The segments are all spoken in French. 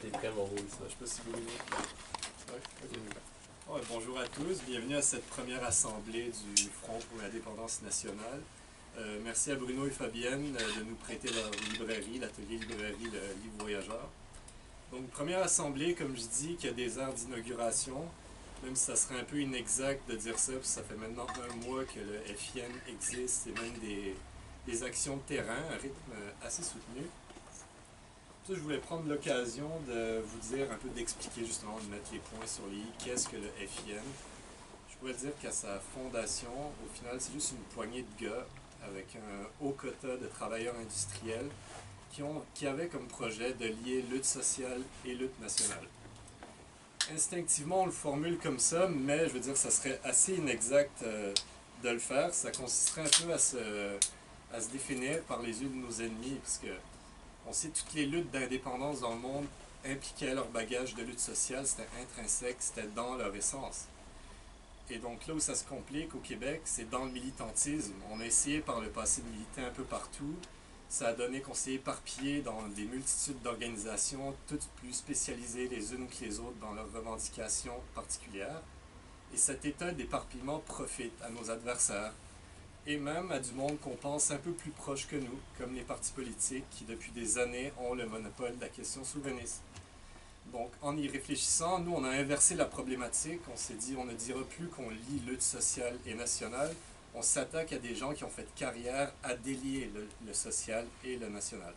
t'es prêt, mon rôle, ça. Je sais pas si vous voulez. Ouais, ok. Ouais, bonjour à tous, bienvenue à cette première assemblée du Front pour l'indépendance nationale. Merci à Bruno et Fabienne de nous prêter leur librairie, l'atelier librairie Le Livre Voyageur. Donc, première assemblée, comme je dis, qui a des airs d'inauguration, même si ça serait un peu inexact de dire ça, parce que ça fait maintenant un mois que le FIN existe, et même des actions de terrain, à rythme assez soutenu. Ça, je voulais prendre l'occasion de vous dire un peu, d'expliquer justement, de mettre les points sur les i, qu'est-ce que le FIN. Je pourrais dire qu'à sa fondation, au final, c'est juste une poignée de gars avec un haut quota de travailleurs industriels qui avaient comme projet de lier lutte sociale et lutte nationale. Instinctivement, on le formule comme ça, mais je veux dire, ça serait assez inexact de le faire. Ça consisterait un peu à se définir par les yeux de nos ennemis, parce que on sait que toutes les luttes d'indépendance dans le monde impliquaient leur bagage de lutte sociale, c'était intrinsèque, c'était dans leur essence. Et donc là où ça se complique au Québec, c'est dans le militantisme. On a essayé par le passé de militer un peu partout. Ça a donné qu'on s'est éparpillé dans des multitudes d'organisations, toutes plus spécialisées les unes que les autres dans leurs revendications particulières. Et cet état d'éparpillement profite à nos adversaires, et même à du monde qu'on pense un peu plus proche que nous, comme les partis politiques qui depuis des années ont le monopole de la question souverainiste. Donc en y réfléchissant, nous on a inversé la problématique, on s'est dit on ne dira plus qu'on lie lutte sociale et nationale, on s'attaque à des gens qui ont fait carrière à délier le social et le national.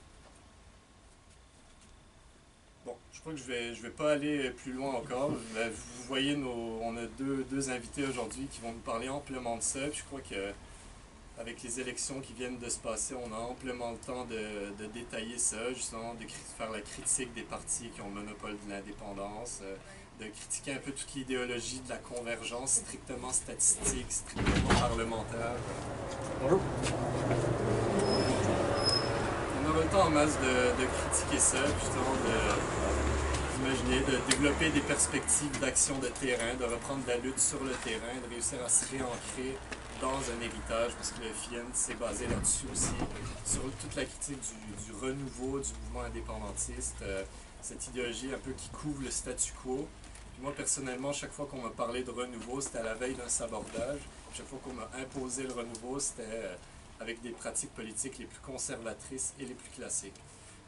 Bon, je crois que je vais pas aller plus loin encore. Vous voyez, on a deux invités aujourd'hui qui vont nous parler amplement de ça, puis je crois que avec les élections qui viennent de se passer, on a amplement le temps de détailler ça, justement, de faire la critique des partis qui ont le monopole de l'indépendance, de critiquer un peu toute l'idéologie de la convergence strictement statistique, strictement parlementaire. Bonjour. On aura le temps en masse de critiquer ça, justement, d'imaginer, de développer des perspectives d'action de terrain, de reprendre de la lutte sur le terrain, de réussir à se réancrer dans un héritage, parce que le FIN s'est basé là-dessus aussi, sur toute la critique du renouveau du mouvement indépendantiste, cette idéologie un peu qui couvre le statu quo. Puis moi, personnellement, chaque fois qu'on m'a parlé de renouveau, c'était à la veille d'un sabordage. Chaque fois qu'on m'a imposé le renouveau, c'était avec des pratiques politiques les plus conservatrices et les plus classiques.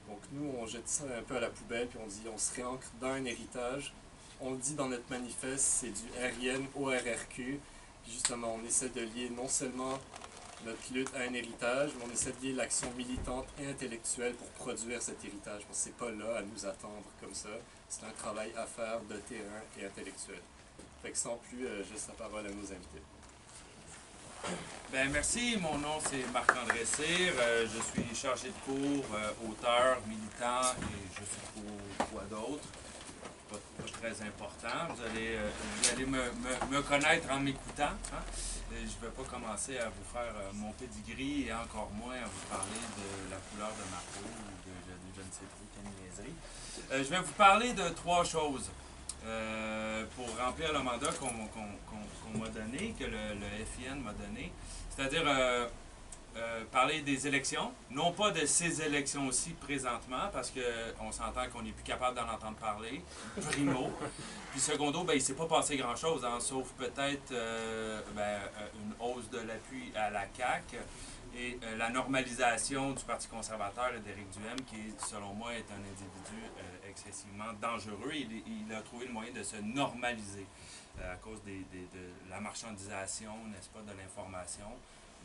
Donc nous, on jette ça un peu à la poubelle, puis on dit on se réancre dans un héritage. On le dit dans notre manifeste, c'est du RIN au RRQ. Puis justement, on essaie de lier non seulement notre lutte à un héritage, mais on essaie de lier l'action militante et intellectuelle pour produire cet héritage. Parce que c'est pas là à nous attendre comme ça. C'est un travail à faire de terrain et intellectuel. Fait que sans plus, je laisse la parole à nos invités. Bien, merci. Mon nom, c'est Marc-André Cyr. Je suis chargé de cours, auteur, militant et je suis pour quoi d'autre. Pas très important. Vous allez me connaître en m'écoutant. Hein? Je ne vais pas commencer à vous faire mon pedigree et encore moins à vous parler de la couleur de ma peau ou de je ne sais trop quelle niaiserie. Je vais vous parler de trois choses. Pour remplir le mandat qu'on m'a donné, que le FIN m'a donné, c'est-à-dire parler des élections, non pas de ces élections aussi présentement, parce qu'on s'entend qu'on n'est plus capable d'en entendre parler, primo. Puis secondo, ben, il ne s'est pas passé grand-chose, hein, sauf peut-être une hausse de l'appui à la CAQ et la normalisation du Parti conservateur et d'Éric Duhem, qui, selon moi, est un individu excessivement dangereux. Il a trouvé le moyen de se normaliser à cause de la marchandisation, n'est-ce pas, de l'information.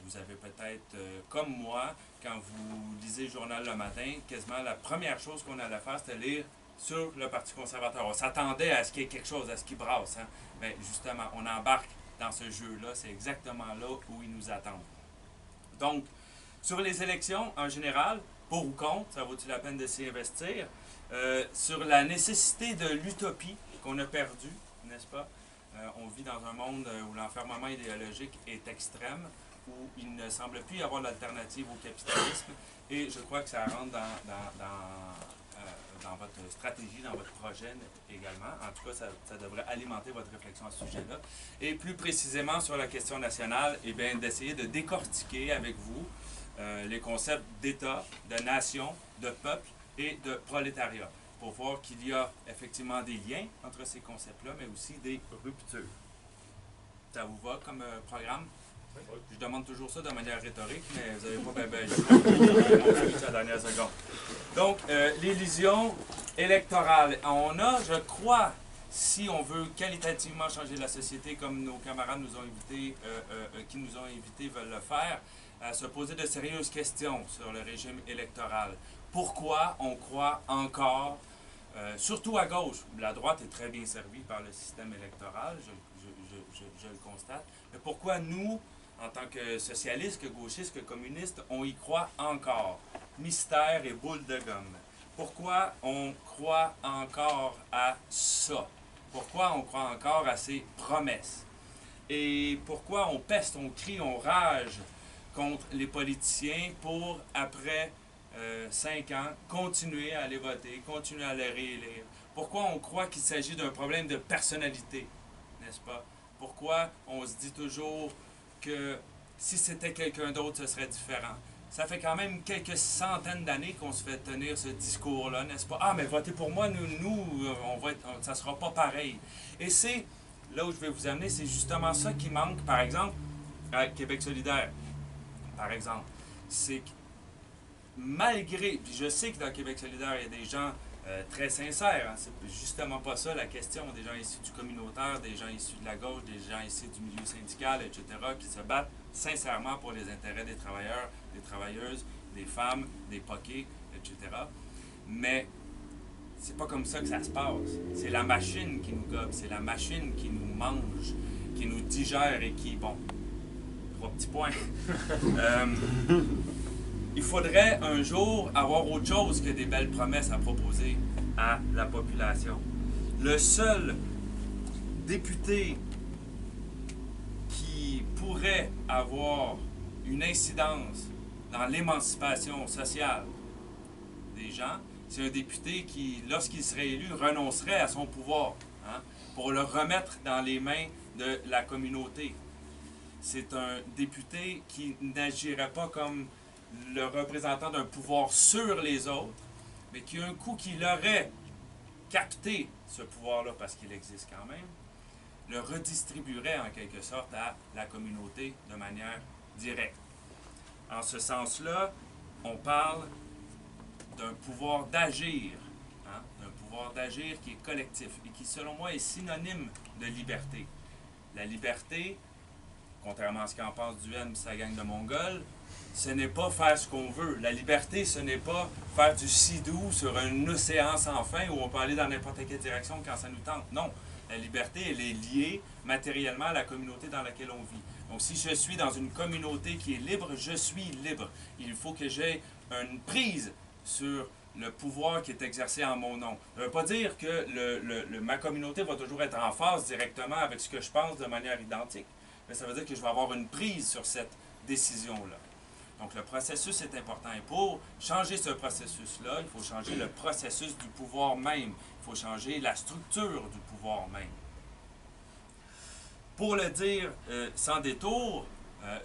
Vous avez peut-être, comme moi, quand vous lisez le journal le matin, quasiment la première chose qu'on allait faire, c'était lire sur le Parti conservateur. On s'attendait à ce qu'il y ait quelque chose, à ce qui brasse. Hein? Mais justement, on embarque dans ce jeu-là. C'est exactement là où ils nous attendent. Donc, sur les élections en général, pour ou contre, ça vaut-il la peine de s'y investir? Sur la nécessité de l'utopie qu'on a perdue, n'est-ce pas? On vit dans un monde où l'enfermement idéologique est extrême, où il ne semble plus y avoir d'alternative au capitalisme, et je crois que ça rentre dans votre stratégie, dans votre projet également. En tout cas, ça devrait alimenter votre réflexion à ce sujet-là. Et plus précisément sur la question nationale, eh bien, d'essayer de décortiquer avec vous les concepts d'État, de nation, de peuple et de prolétariat. pour voir qu'il y a effectivement des liens entre ces concepts-là, mais aussi des ruptures. Ça vous va comme programme? Je demande toujours ça de manière rhétorique, mais vous n'avez pas joué à la dernière seconde. Donc, l'illusion électorale. On a, je crois, si on veut qualitativement changer la société comme nos camarades nous ont qui nous ont invités veulent le faire, à se poser de sérieuses questions sur le régime électoral. Pourquoi on croit encore, surtout à gauche, la droite est très bien servie par le système électoral, je le constate, mais pourquoi nous, en tant que socialistes, que gauchistes, que communistes, on y croit encore? Mystère et boule de gomme. Pourquoi on croit encore à ça? Pourquoi on croit encore à ces promesses? Et pourquoi on peste, on crie, on rage contre les politiciens pour, après 5 ans, continuer à les voter, continuer à les réélire? Pourquoi on croit qu'il s'agit d'un problème de personnalité, n'est-ce pas? Pourquoi on se dit toujours que si c'était quelqu'un d'autre, ce serait différent? Ça fait quand même quelques centaines d'années qu'on se fait tenir ce discours-là, n'est-ce pas? Ah, mais votez pour moi, ça ne sera pas pareil. Et c'est, là où je vais vous amener, c'est justement ça qui manque, par exemple, à Québec solidaire. Par exemple, c'est que malgré, puis je sais que dans Québec solidaire, il y a des gens très sincères, hein, c'est justement pas ça la question, des gens issus du communautaire, des gens issus de la gauche, des gens issus du milieu syndical, etc., qui se battent sincèrement pour les intérêts des travailleurs, des travailleuses, des femmes, des poquets, etc. Mais c'est pas comme ça que ça se passe. C'est la machine qui nous gobe, c'est la machine qui nous mange, qui nous digère et qui, bon, 3 petits points. Il faudrait un jour avoir autre chose que des belles promesses à proposer à la population. Le seul député qui pourrait avoir une incidence dans l'émancipation sociale des gens, c'est un député qui, lorsqu'il serait élu, renoncerait à son pouvoir, hein, pour le remettre dans les mains de la communauté. C'est un député qui n'agirait pas comme le représentant d'un pouvoir sur les autres, mais qui, un coup qu'il aurait capté ce pouvoir-là, parce qu'il existe quand même, le redistribuerait en quelque sorte à la communauté de manière directe. En ce sens-là, on parle d'un pouvoir d'agir, hein, d'un pouvoir d'agir qui est collectif et qui, selon moi, est synonyme de liberté. La liberté, contrairement à ce qu'en pense Duhaime et sa gang de Mongols, ce n'est pas faire ce qu'on veut. La liberté, ce n'est pas faire du sidou sur un océan sans fin où on peut aller dans n'importe quelle direction quand ça nous tente. Non. La liberté, elle est liée matériellement à la communauté dans laquelle on vit. Donc, si je suis dans une communauté qui est libre, je suis libre. Il faut que j'aie une prise sur le pouvoir qui est exercé en mon nom. Ça ne veut pas dire que ma communauté va toujours être en phase directement avec ce que je pense de manière identique, mais ça veut dire que je vais avoir une prise sur cette décision-là. Donc, le processus est important. Et pour changer ce processus-là, il faut changer le processus du pouvoir même. Il faut changer la structure du pouvoir même. Pour le dire sans détour,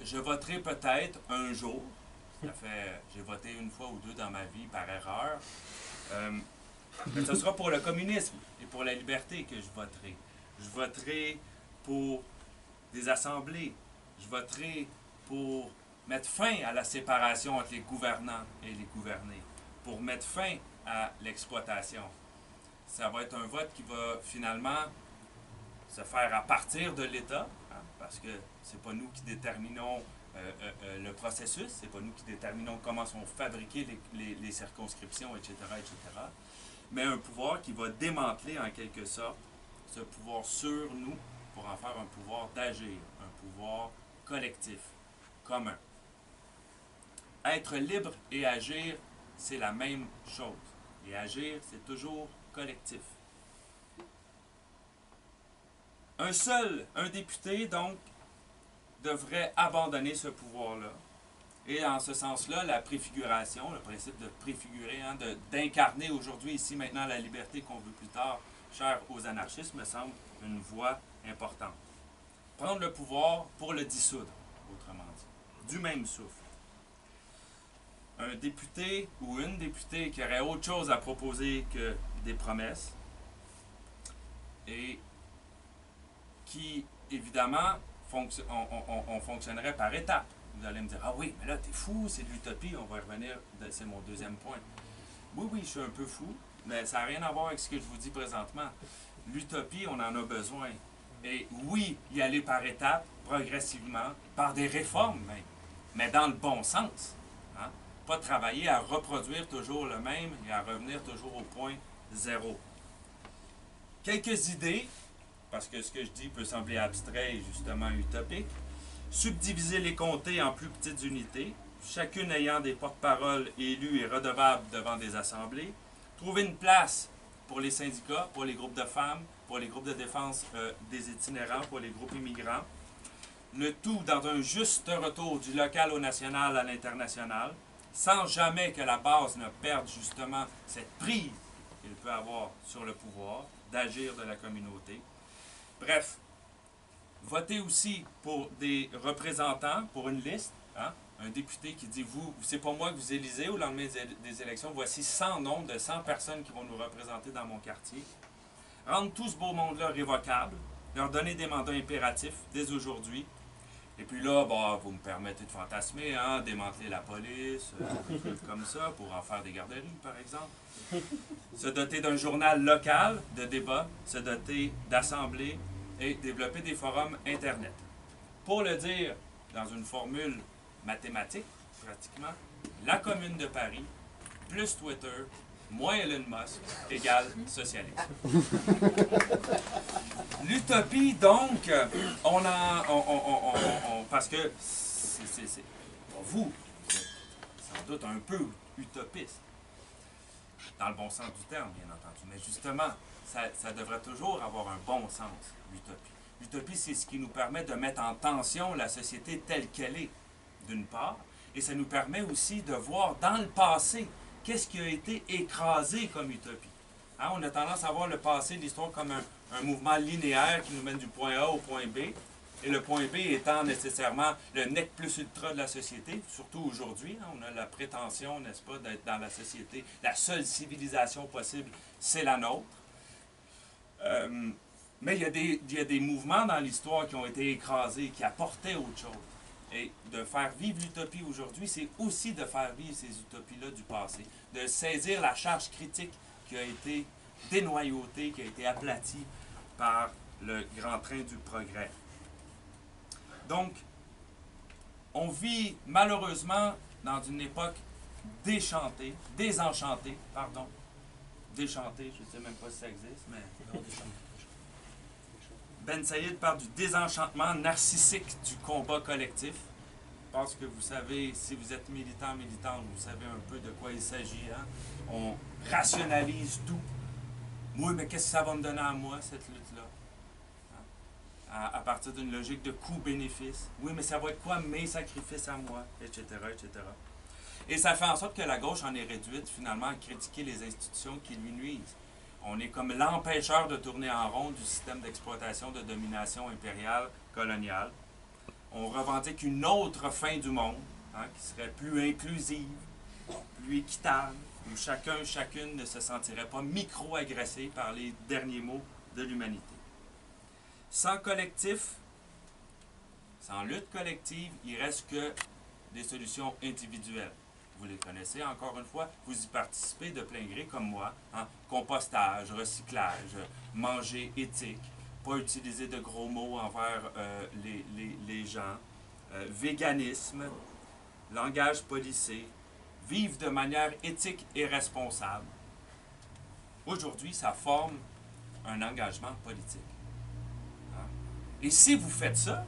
je voterai peut-être un jour. J'ai voté une fois ou deux dans ma vie par erreur. Mais ce sera pour le communisme et pour la liberté que je voterai. Je voterai pour des assemblées. Je voterai pour mettre fin à la séparation entre les gouvernants et les gouvernés, pour mettre fin à l'exploitation. Ça va être un vote qui va finalement se faire à partir de l'État, hein, parce que c'est pas nous qui déterminons le processus, c'est pas nous qui déterminons comment sont fabriquées les circonscriptions, etc., etc., mais un pouvoir qui va démanteler en quelque sorte ce pouvoir sur nous pour en faire un pouvoir d'agir, un pouvoir collectif, commun. Être libre et agir, c'est la même chose. Et agir, c'est toujours collectif. Un député, donc, devrait abandonner ce pouvoir-là. Et en ce sens-là, la préfiguration, le principe de préfigurer, hein, d'incarner aujourd'hui, ici, maintenant, la liberté qu'on veut plus tard, chère aux anarchistes, me semble une voie importante. Prendre le pouvoir pour le dissoudre, autrement dit, du même souffle. un député ou une députée qui aurait autre chose à proposer que des promesses et qui, évidemment, on fonctionnerait par étapes. Vous allez me dire, ah oui, mais là, t'es fou, c'est de l'utopie, on va y revenir, c'est mon deuxième point. Oui, je suis un peu fou, mais ça n'a rien à voir avec ce que je vous dis présentement. L'utopie, on en a besoin. Et oui, y aller par étapes, progressivement, par des réformes même, mais dans le bon sens. Hein? Pas travailler à reproduire toujours le même et à revenir toujours au point zéro. Quelques idées, parce que ce que je dis peut sembler abstrait et justement utopique. Subdiviser les comtés en plus petites unités, chacune ayant des porte-paroles élus et redevables devant des assemblées. Trouver une place pour les syndicats, pour les groupes de femmes, pour les groupes de défense des itinérants, pour les groupes immigrants. Le tout dans un juste retour du local au national à l'international, sans jamais que la base ne perde justement cette prise qu'il peut avoir sur le pouvoir, d'agir de la communauté. Bref, votez aussi pour des représentants, pour une liste, hein? Un député qui dit, vous, c'est pas moi que vous élisez au lendemain des élections, voici 100 noms de 100 personnes qui vont nous représenter dans mon quartier. Rendre tout ce beau monde-là révocable, leur donner des mandats impératifs dès aujourd'hui. Et puis là, bah, vous me permettez de fantasmer, hein, démanteler la police, des trucs comme ça, pour en faire des garderies, par exemple. Se doter d'un journal local de débat, se doter d'assemblées et développer des forums Internet. Pour le dire dans une formule mathématique, pratiquement, la Commune de Paris, plus Twitter, moins Elon Musk, égale socialisme. L'utopie, donc, parce que c'est vous êtes sans doute un peu utopiste, dans le bon sens du terme, bien entendu, mais justement, ça devrait toujours avoir un bon sens, l'utopie. L'utopie, c'est ce qui nous permet de mettre en tension la société telle qu'elle est, d'une part, et ça nous permet aussi de voir dans le passé qu'est-ce qui a été écrasé comme utopie. Hein, on a tendance à voir le passé de l'histoire comme un mouvement linéaire qui nous mène du point A au point B, et le point B étant nécessairement le nec plus ultra de la société, surtout aujourd'hui. Hein, on a la prétention, n'est-ce pas, d'être dans la société, la seule civilisation possible, c'est la nôtre. Mais il y a des mouvements dans l'histoire qui ont été écrasés, qui apportaient autre chose. Et de faire vivre l'utopie aujourd'hui, c'est aussi de faire vivre ces utopies-là du passé, de saisir la charge critique qui a été dénoyautée, qui a été aplatie par le grand train du progrès. Donc, on vit malheureusement dans une époque désenchantée, déchantée, je ne sais même pas si ça existe, mais non, déchantée. Ben Saïd parle du désenchantement narcissique du combat collectif. Je pense que vous savez, si vous êtes militant, militante, vous savez un peu de quoi il s'agit. Hein? On rationalise tout. Oui, mais qu'est-ce que ça va me donner à moi, cette lutte-là? Hein? À partir d'une logique de coût-bénéfice. Oui, mais ça va être quoi mes sacrifices à moi, etc., etc. Et ça fait en sorte que la gauche en est réduite, finalement, à critiquer les institutions qui lui nuisent. On est comme l'empêcheur de tourner en rond du système d'exploitation, de domination impériale, coloniale. On revendique une autre fin du monde, hein, qui serait plus inclusive, plus équitable, où chacun, chacune ne se sentirait pas micro-agressé par les derniers mots de l'humanité. Sans collectif, sans lutte collective, il reste que des solutions individuelles. Vous les connaissez encore une fois, vous y participez de plein gré comme moi. Hein? Compostage, recyclage, manger éthique, pas utiliser de gros mots envers les gens, véganisme, langage policé, vivre de manière éthique et responsable. Aujourd'hui, ça forme un engagement politique. Hein? Et si vous faites ça,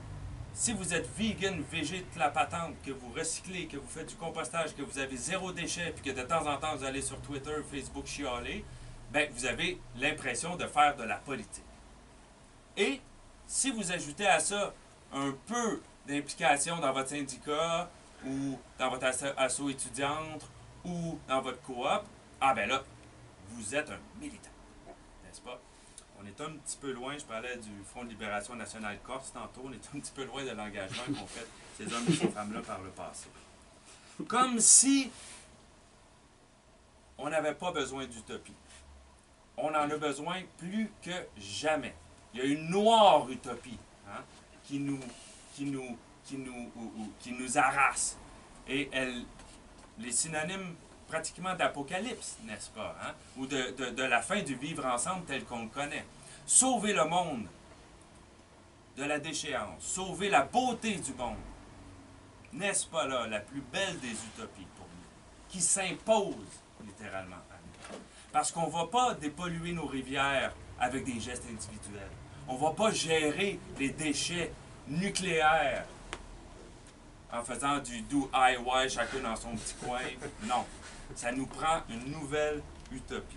si vous êtes vegan, végé de la patente, que vous recyclez, que vous faites du compostage, que vous avez zéro déchet, puis que de temps en temps vous allez sur Twitter, Facebook chialer, ben vous avez l'impression de faire de la politique. Et si vous ajoutez à ça un peu d'implication dans votre syndicat, ou dans votre asso étudiante, ou dans votre coop, ah ben là, vous êtes un militant, n'est-ce pas? On est un petit peu loin, je parlais du Front de libération nationale corse tantôt, on est un petit peu loin de l'engagement qu'ont fait ces hommes et ces femmes-là par le passé. Comme si on n'avait pas besoin d'utopie. On en a besoin plus que jamais. Il y a une noire utopie hein, qui nous harasse. Et elle, les synonymes pratiquement d'apocalypse, n'est-ce pas? Hein? Ou de la fin du vivre ensemble tel qu'on le connaît. Sauver le monde de la déchéance. Sauver la beauté du monde. N'est-ce pas là la plus belle des utopies pour nous? Qui s'impose littéralement à nous. Parce qu'on ne va pas dépolluer nos rivières avec des gestes individuels. On ne va pas gérer les déchets nucléaires en faisant du DIY chacun dans son petit coin. Non. Ça nous prend une nouvelle utopie.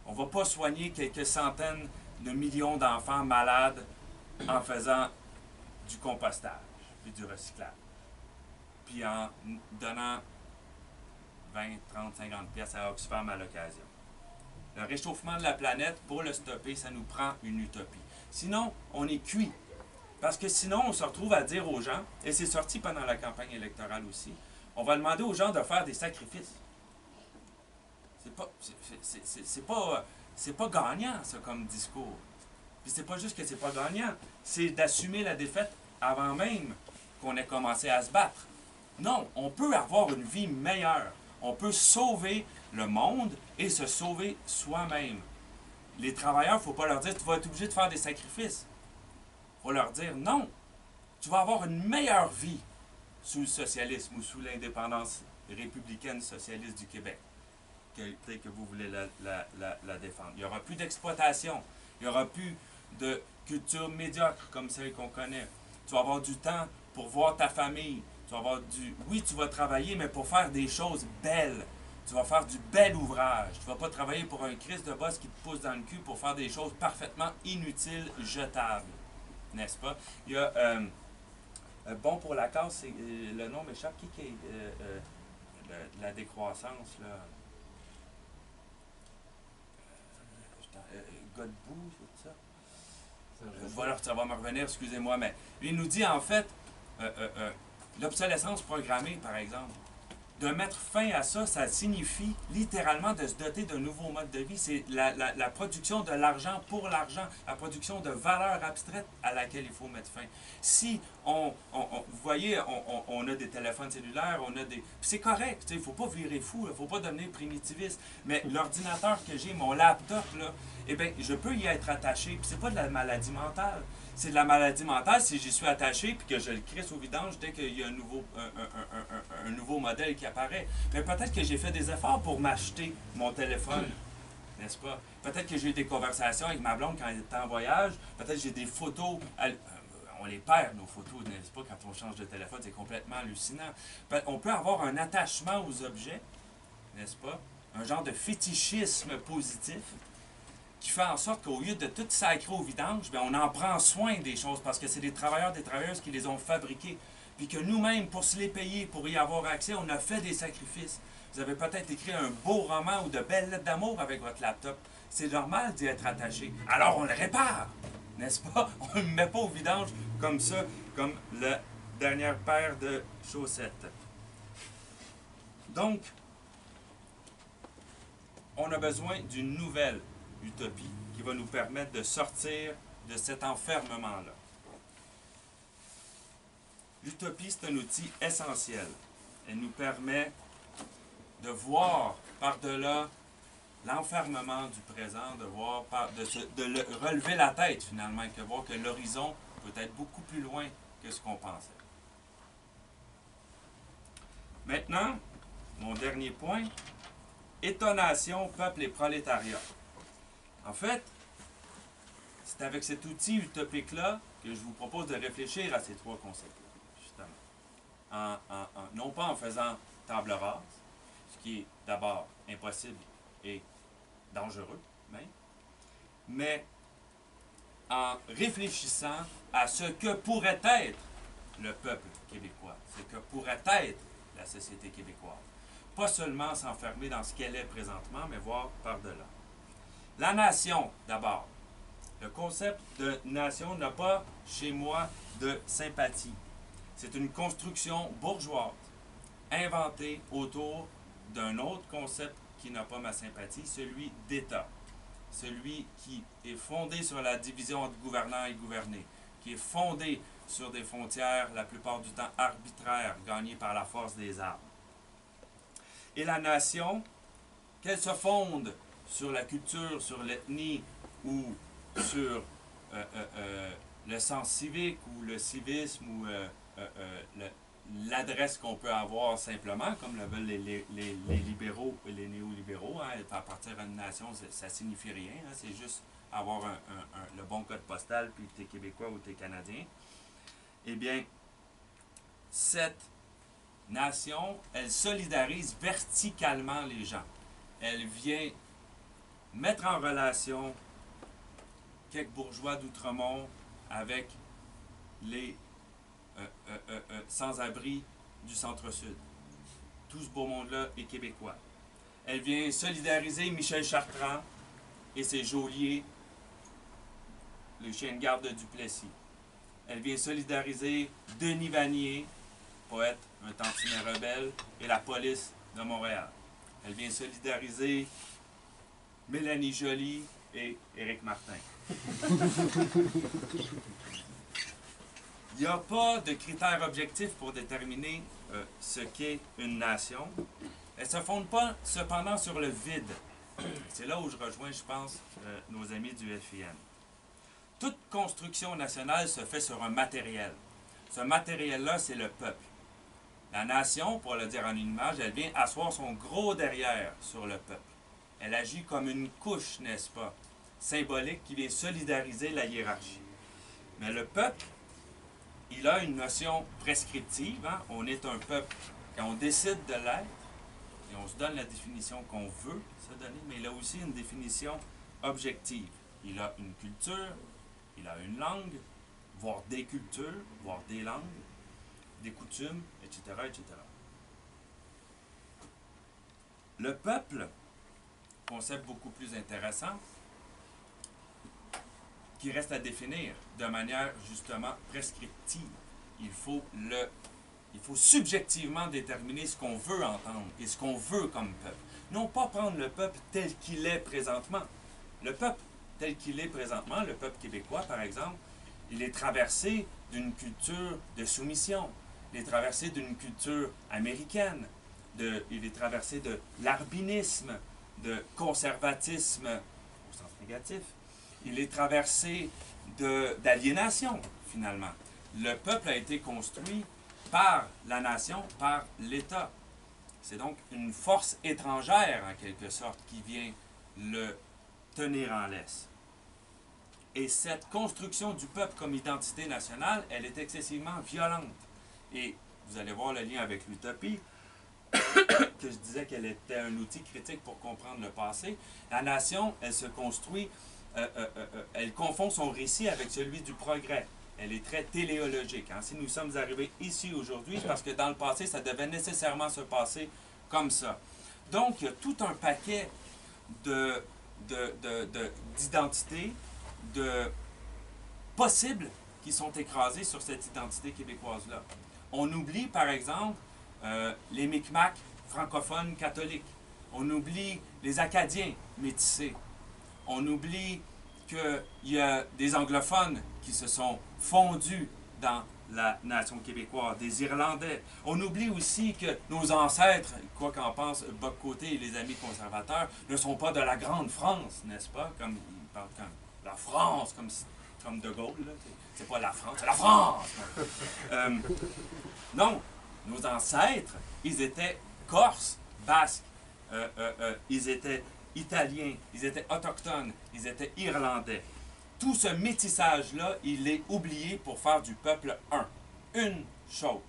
On ne va pas soigner quelques centaines de millions d'enfants malades en faisant du compostage et du recyclage. Puis en donnant 20, 30, 50 pièces à Oxfam à l'occasion. Le réchauffement de la planète, pour le stopper, ça nous prend une utopie. Sinon, on est cuit. Parce que sinon, on se retrouve à dire aux gens, et c'est sorti pendant la campagne électorale aussi, on va demander aux gens de faire des sacrifices. C'est pas gagnant, ça, comme discours. Puis c'est pas juste que c'est pas gagnant, c'est d'assumer la défaite avant même qu'on ait commencé à se battre. Non, on peut avoir une vie meilleure. On peut sauver le monde et se sauver soi-même. Les travailleurs, il ne faut pas leur dire « tu vas être obligé de faire des sacrifices ». Il faut leur dire « non, tu vas avoir une meilleure vie sous le socialisme ou sous l'indépendance républicaine socialiste du Québec, que vous voulez la défendre. Il n'y aura plus d'exploitation, il n'y aura plus de culture médiocre comme celle qu'on connaît. Tu vas avoir du temps pour voir ta famille. Tu vas avoir du... Oui, tu vas travailler, mais pour faire des choses belles. Tu vas faire du bel ouvrage. Tu ne vas pas travailler pour un Christ de boss qui te pousse dans le cul pour faire des choses parfaitement inutiles, jetables. N'est-ce pas? Il y a... bon pour la cause, c'est le nom m'échappe. Qui est la décroissance, là? Godbout, c'est ça? Voilà, ça va me revenir, excusez-moi, mais il nous dit en fait l'obsolescence programmée, par exemple. De mettre fin à ça, ça signifie littéralement de se doter d'un nouveau mode de vie. C'est la production de l'argent pour l'argent, la production de valeurs abstraites à laquelle il faut mettre fin. Si vous voyez, on a des téléphones cellulaires, on a des... C'est correct, il ne faut pas virer fou, il ne faut pas devenir primitiviste. Mais l'ordinateur que j'ai, mon laptop, là, eh bien, je peux y être attaché. Puis c'est pas de la maladie mentale. C'est de la maladie mentale si j'y suis attaché puis que je le crisse au vidange dès qu'il y a un nouveau modèle qui apparaît. Mais peut-être que j'ai fait des efforts pour m'acheter mon téléphone, n'est-ce pas? Peut-être que j'ai eu des conversations avec ma blonde quand elle était en voyage. Peut-être que j'ai des photos. On les perd, nos photos, n'est-ce pas? Quand on change de téléphone, c'est complètement hallucinant. On peut avoir un attachement aux objets, n'est-ce pas? Un genre de fétichisme positif qui fait en sorte qu'au lieu de tout sacrer au vidange, bien, on en prend soin des choses parce que c'est des travailleurs, des travailleuses qui les ont fabriquées. Puis que nous-mêmes, pour se les payer, pour y avoir accès, on a fait des sacrifices. Vous avez peut-être écrit un beau roman ou de belles lettres d'amour avec votre laptop. C'est normal d'y être attaché. Alors on le répare, n'est-ce pas? On ne le met pas au vidange comme ça, comme la dernière paire de chaussettes. Donc, on a besoin d'une nouvelle utopie qui va nous permettre de sortir de cet enfermement-là. L'utopie, c'est un outil essentiel. Elle nous permet de voir par-delà l'enfermement du présent, de voir de relever la tête finalement, et de voir que l'horizon peut être beaucoup plus loin que ce qu'on pensait. Maintenant, mon dernier point, État-nation, peuple et prolétariat. En fait, c'est avec cet outil utopique-là que je vous propose de réfléchir à ces trois concepts-là, justement. Non pas en faisant table rase, ce qui est d'abord impossible et dangereux, même, mais en réfléchissant à ce que pourrait être le peuple québécois, ce que pourrait être la société québécoise. Pas seulement s'enfermer dans ce qu'elle est présentement, mais voir par-delà. La nation, d'abord. Le concept de nation n'a pas, chez moi, de sympathie. C'est une construction bourgeoise, inventée autour d'un autre concept qui n'a pas ma sympathie, celui d'État. Celui qui est fondé sur la division entre gouvernants et gouvernés, qui est fondé sur des frontières, la plupart du temps arbitraires, gagnées par la force des armes. Et la nation, qu'elle se fonde sur la culture, sur l'ethnie ou sur le sens civique ou le civisme ou l'adresse qu'on peut avoir simplement, comme le veulent les libéraux et les néolibéraux, hein, appartenir à une nation, ça ne signifie rien, hein, c'est juste avoir le bon code postal, puis tu es Québécois ou tu es Canadien. Eh bien, cette nation, elle solidarise verticalement les gens. Elle vient mettre en relation quelques bourgeois d'Outremont avec les sans-abri du centre-sud. Tout ce beau monde-là est québécois. Elle vient solidariser Michel Chartrand et ses geôliers, le chien de garde de Duplessis. Elle vient solidariser Denis Vanier, poète, un tantinet rebelle, et la police de Montréal. Elle vient solidariser Mélanie Joly et Éric Martin. Il n'y a pas de critères objectifs pour déterminer ce qu'est une nation. Elle ne se fonde pas cependant sur le vide. C'est là où je rejoins, je pense, nos amis du FIN. Toute construction nationale se fait sur un matériel. Ce matériel-là, c'est le peuple. La nation, pour le dire en une image, elle vient asseoir son gros derrière sur le peuple. Elle agit comme une couche, n'est-ce pas, symbolique qui vient solidariser la hiérarchie. Mais le peuple, il a une notion prescriptive. Hein? On est un peuple quand on décide de l'être, et on se donne la définition qu'on veut se donner, mais il a aussi une définition objective. Il a une culture, il a une langue, voire des cultures, voire des langues, des coutumes, etc., etc. Le peuple, concept beaucoup plus intéressant, qui reste à définir de manière justement prescriptive. Il faut subjectivement déterminer ce qu'on veut entendre et ce qu'on veut comme peuple. Non pas prendre le peuple tel qu'il est présentement. Le peuple tel qu'il est présentement, le peuple québécois par exemple, il est traversé d'une culture de soumission. Il est traversé d'une culture américaine. Il est traversé de larbinisme, de conservatisme au sens négatif. Il est traversé d'aliénation, finalement. Le peuple a été construit par la nation, par l'État. C'est donc une force étrangère, en quelque sorte, qui vient le tenir en laisse. Et cette construction du peuple comme identité nationale, elle est excessivement violente. Et vous allez voir le lien avec l'utopie, que je disais qu'elle était un outil critique pour comprendre le passé. La nation, elle se construit, elle confond son récit avec celui du progrès. Elle est très téléologique. Hein. Si nous sommes arrivés ici aujourd'hui, c'est parce que dans le passé, ça devait nécessairement se passer comme ça. Donc, il y a tout un paquet d'identités, de possibles qui sont écrasés sur cette identité québécoise-là. On oublie, par exemple, les Micmacs francophones catholiques. On oublie les Acadiens métissés. On oublie qu'il y a des anglophones qui se sont fondus dans la nation québécoise, des Irlandais. On oublie aussi que nos ancêtres, quoi qu'en pense Bock-Côté et les amis conservateurs, ne sont pas de la grande France, n'est-ce pas? Comme ils parlent comme la France, comme De Gaulle. C'est pas la France, c'est la France! Non, nos ancêtres, ils étaient corses, basques, ils étaient italiens, ils étaient autochtones, ils étaient irlandais. Tout ce métissage-là, il est oublié pour faire du peuple un. Une chose.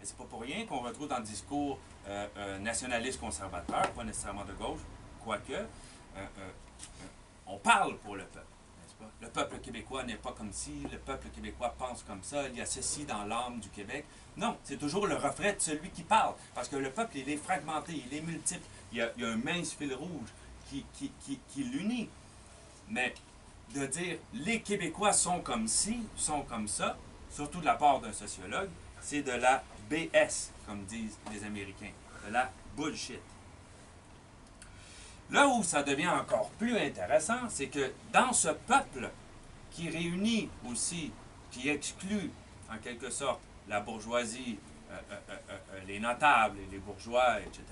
Et c'est pas pour rien qu'on retrouve dans le discours nationaliste conservateur, pas nécessairement de gauche, quoique, on parle pour le peuple. Le peuple québécois n'est pas comme ci, le peuple québécois pense comme ça, il y a ceci dans l'âme du Québec. Non, c'est toujours le reflet de celui qui parle, parce que le peuple, il est fragmenté, il est multiple, il y a un mince fil rouge qui l'unit. Mais de dire les Québécois sont comme ci, sont comme ça, surtout de la part d'un sociologue, c'est de la BS, comme disent les Américains, de la bullshit. Là où ça devient encore plus intéressant, c'est que dans ce peuple qui réunit aussi, qui exclut en quelque sorte la bourgeoisie, les notables et les bourgeois, etc.,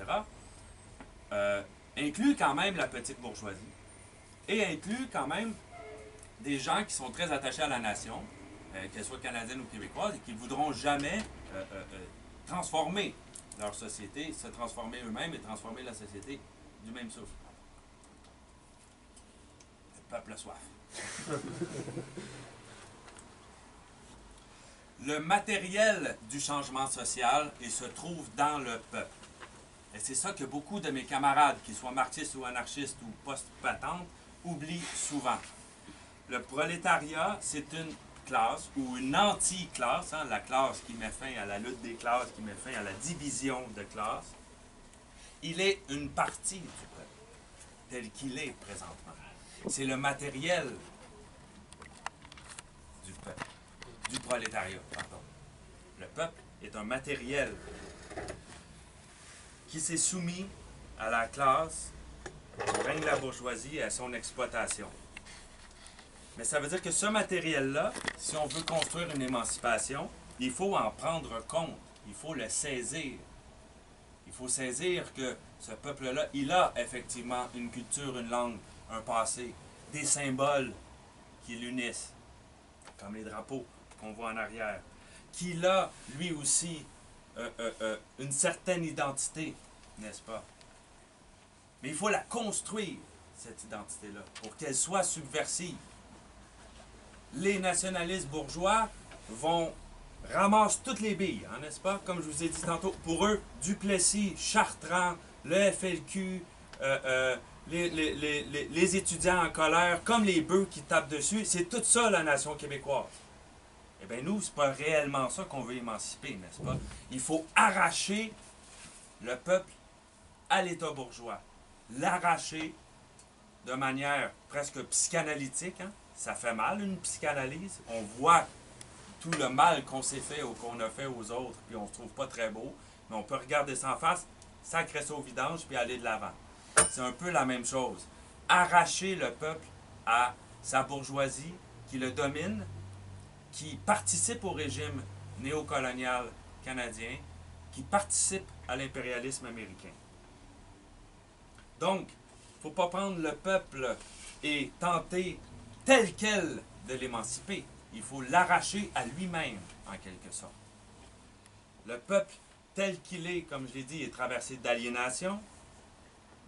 inclut quand même la petite bourgeoisie et inclut quand même des gens qui sont très attachés à la nation, qu'elle soit canadienne ou québécoise, et qui ne voudront jamais transformer leur société, se transformer eux-mêmes et transformer la société du même souffle. Le peuple a soif. Le matériel du changement social, il se trouve dans le peuple. Et c'est ça que beaucoup de mes camarades, qu'ils soient marxistes ou anarchistes ou post-patentes, oublient souvent. Le prolétariat, c'est une classe ou une anti-classe, hein, la classe qui met fin à la lutte des classes, qui met fin à la division de classes. Il est une partie du peuple, tel qu'il est présentement. C'est le matériel du peuple, du prolétariat, pardon. Le peuple est un matériel qui s'est soumis à la classe qui règne la bourgeoisie et à son exploitation. Mais ça veut dire que ce matériel-là, si on veut construire une émancipation, il faut en prendre compte, il faut le saisir. Il faut saisir que ce peuple-là, il a effectivement une culture, une langue, un passé, des symboles qui l'unissent, comme les drapeaux qu'on voit en arrière, qu'il a, lui aussi, une certaine identité, n'est-ce pas? Mais il faut la construire, cette identité-là, pour qu'elle soit subversive. Les nationalistes bourgeois vont ramasser toutes les billes, hein, n'est-ce pas? Comme je vous ai dit tantôt, pour eux, Duplessis, Chartrand, le FLQ, les étudiants en colère, comme les bœufs qui tapent dessus, c'est tout ça la nation québécoise. Eh bien, nous, c'est pas réellement ça qu'on veut émanciper, n'est-ce pas? Il faut arracher le peuple à l'État bourgeois. L'arracher de manière presque psychanalytique, hein? Ça fait mal, une psychanalyse. On voit tout le mal qu'on s'est fait ou qu'on a fait aux autres, puis on ne se trouve pas très beau. Mais on peut regarder ça en face, sacrer ça au vidange, puis aller de l'avant. C'est un peu la même chose. Arracher le peuple à sa bourgeoisie qui le domine, qui participe au régime néocolonial canadien, qui participe à l'impérialisme américain. Donc, il ne faut pas prendre le peuple et tenter tel quel de l'émanciper. Il faut l'arracher à lui-même, en quelque sorte. Le peuple, tel qu'il est, comme je l'ai dit, est traversé d'aliénation,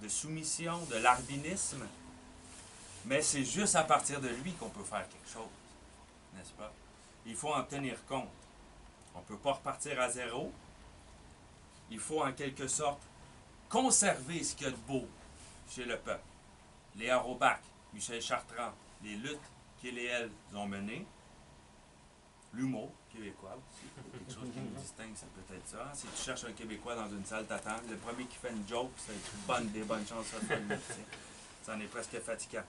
de soumission, de larbinisme, mais c'est juste à partir de lui qu'on peut faire quelque chose, n'est-ce pas? Il faut en tenir compte. On ne peut pas repartir à zéro. Il faut en quelque sorte conserver ce qu'il y a de beau chez le peuple. Léa Robach, Michel Chartrand, les luttes qu'ils et elles ont menées, l'humour québécois aussi, quelque chose qui nous distingue, c'est peut-être ça. Si tu cherches un Québécois dans une salle d'attente, le premier qui fait une joke, c'est des bonnes chances de faire une ça en est presque fatigant.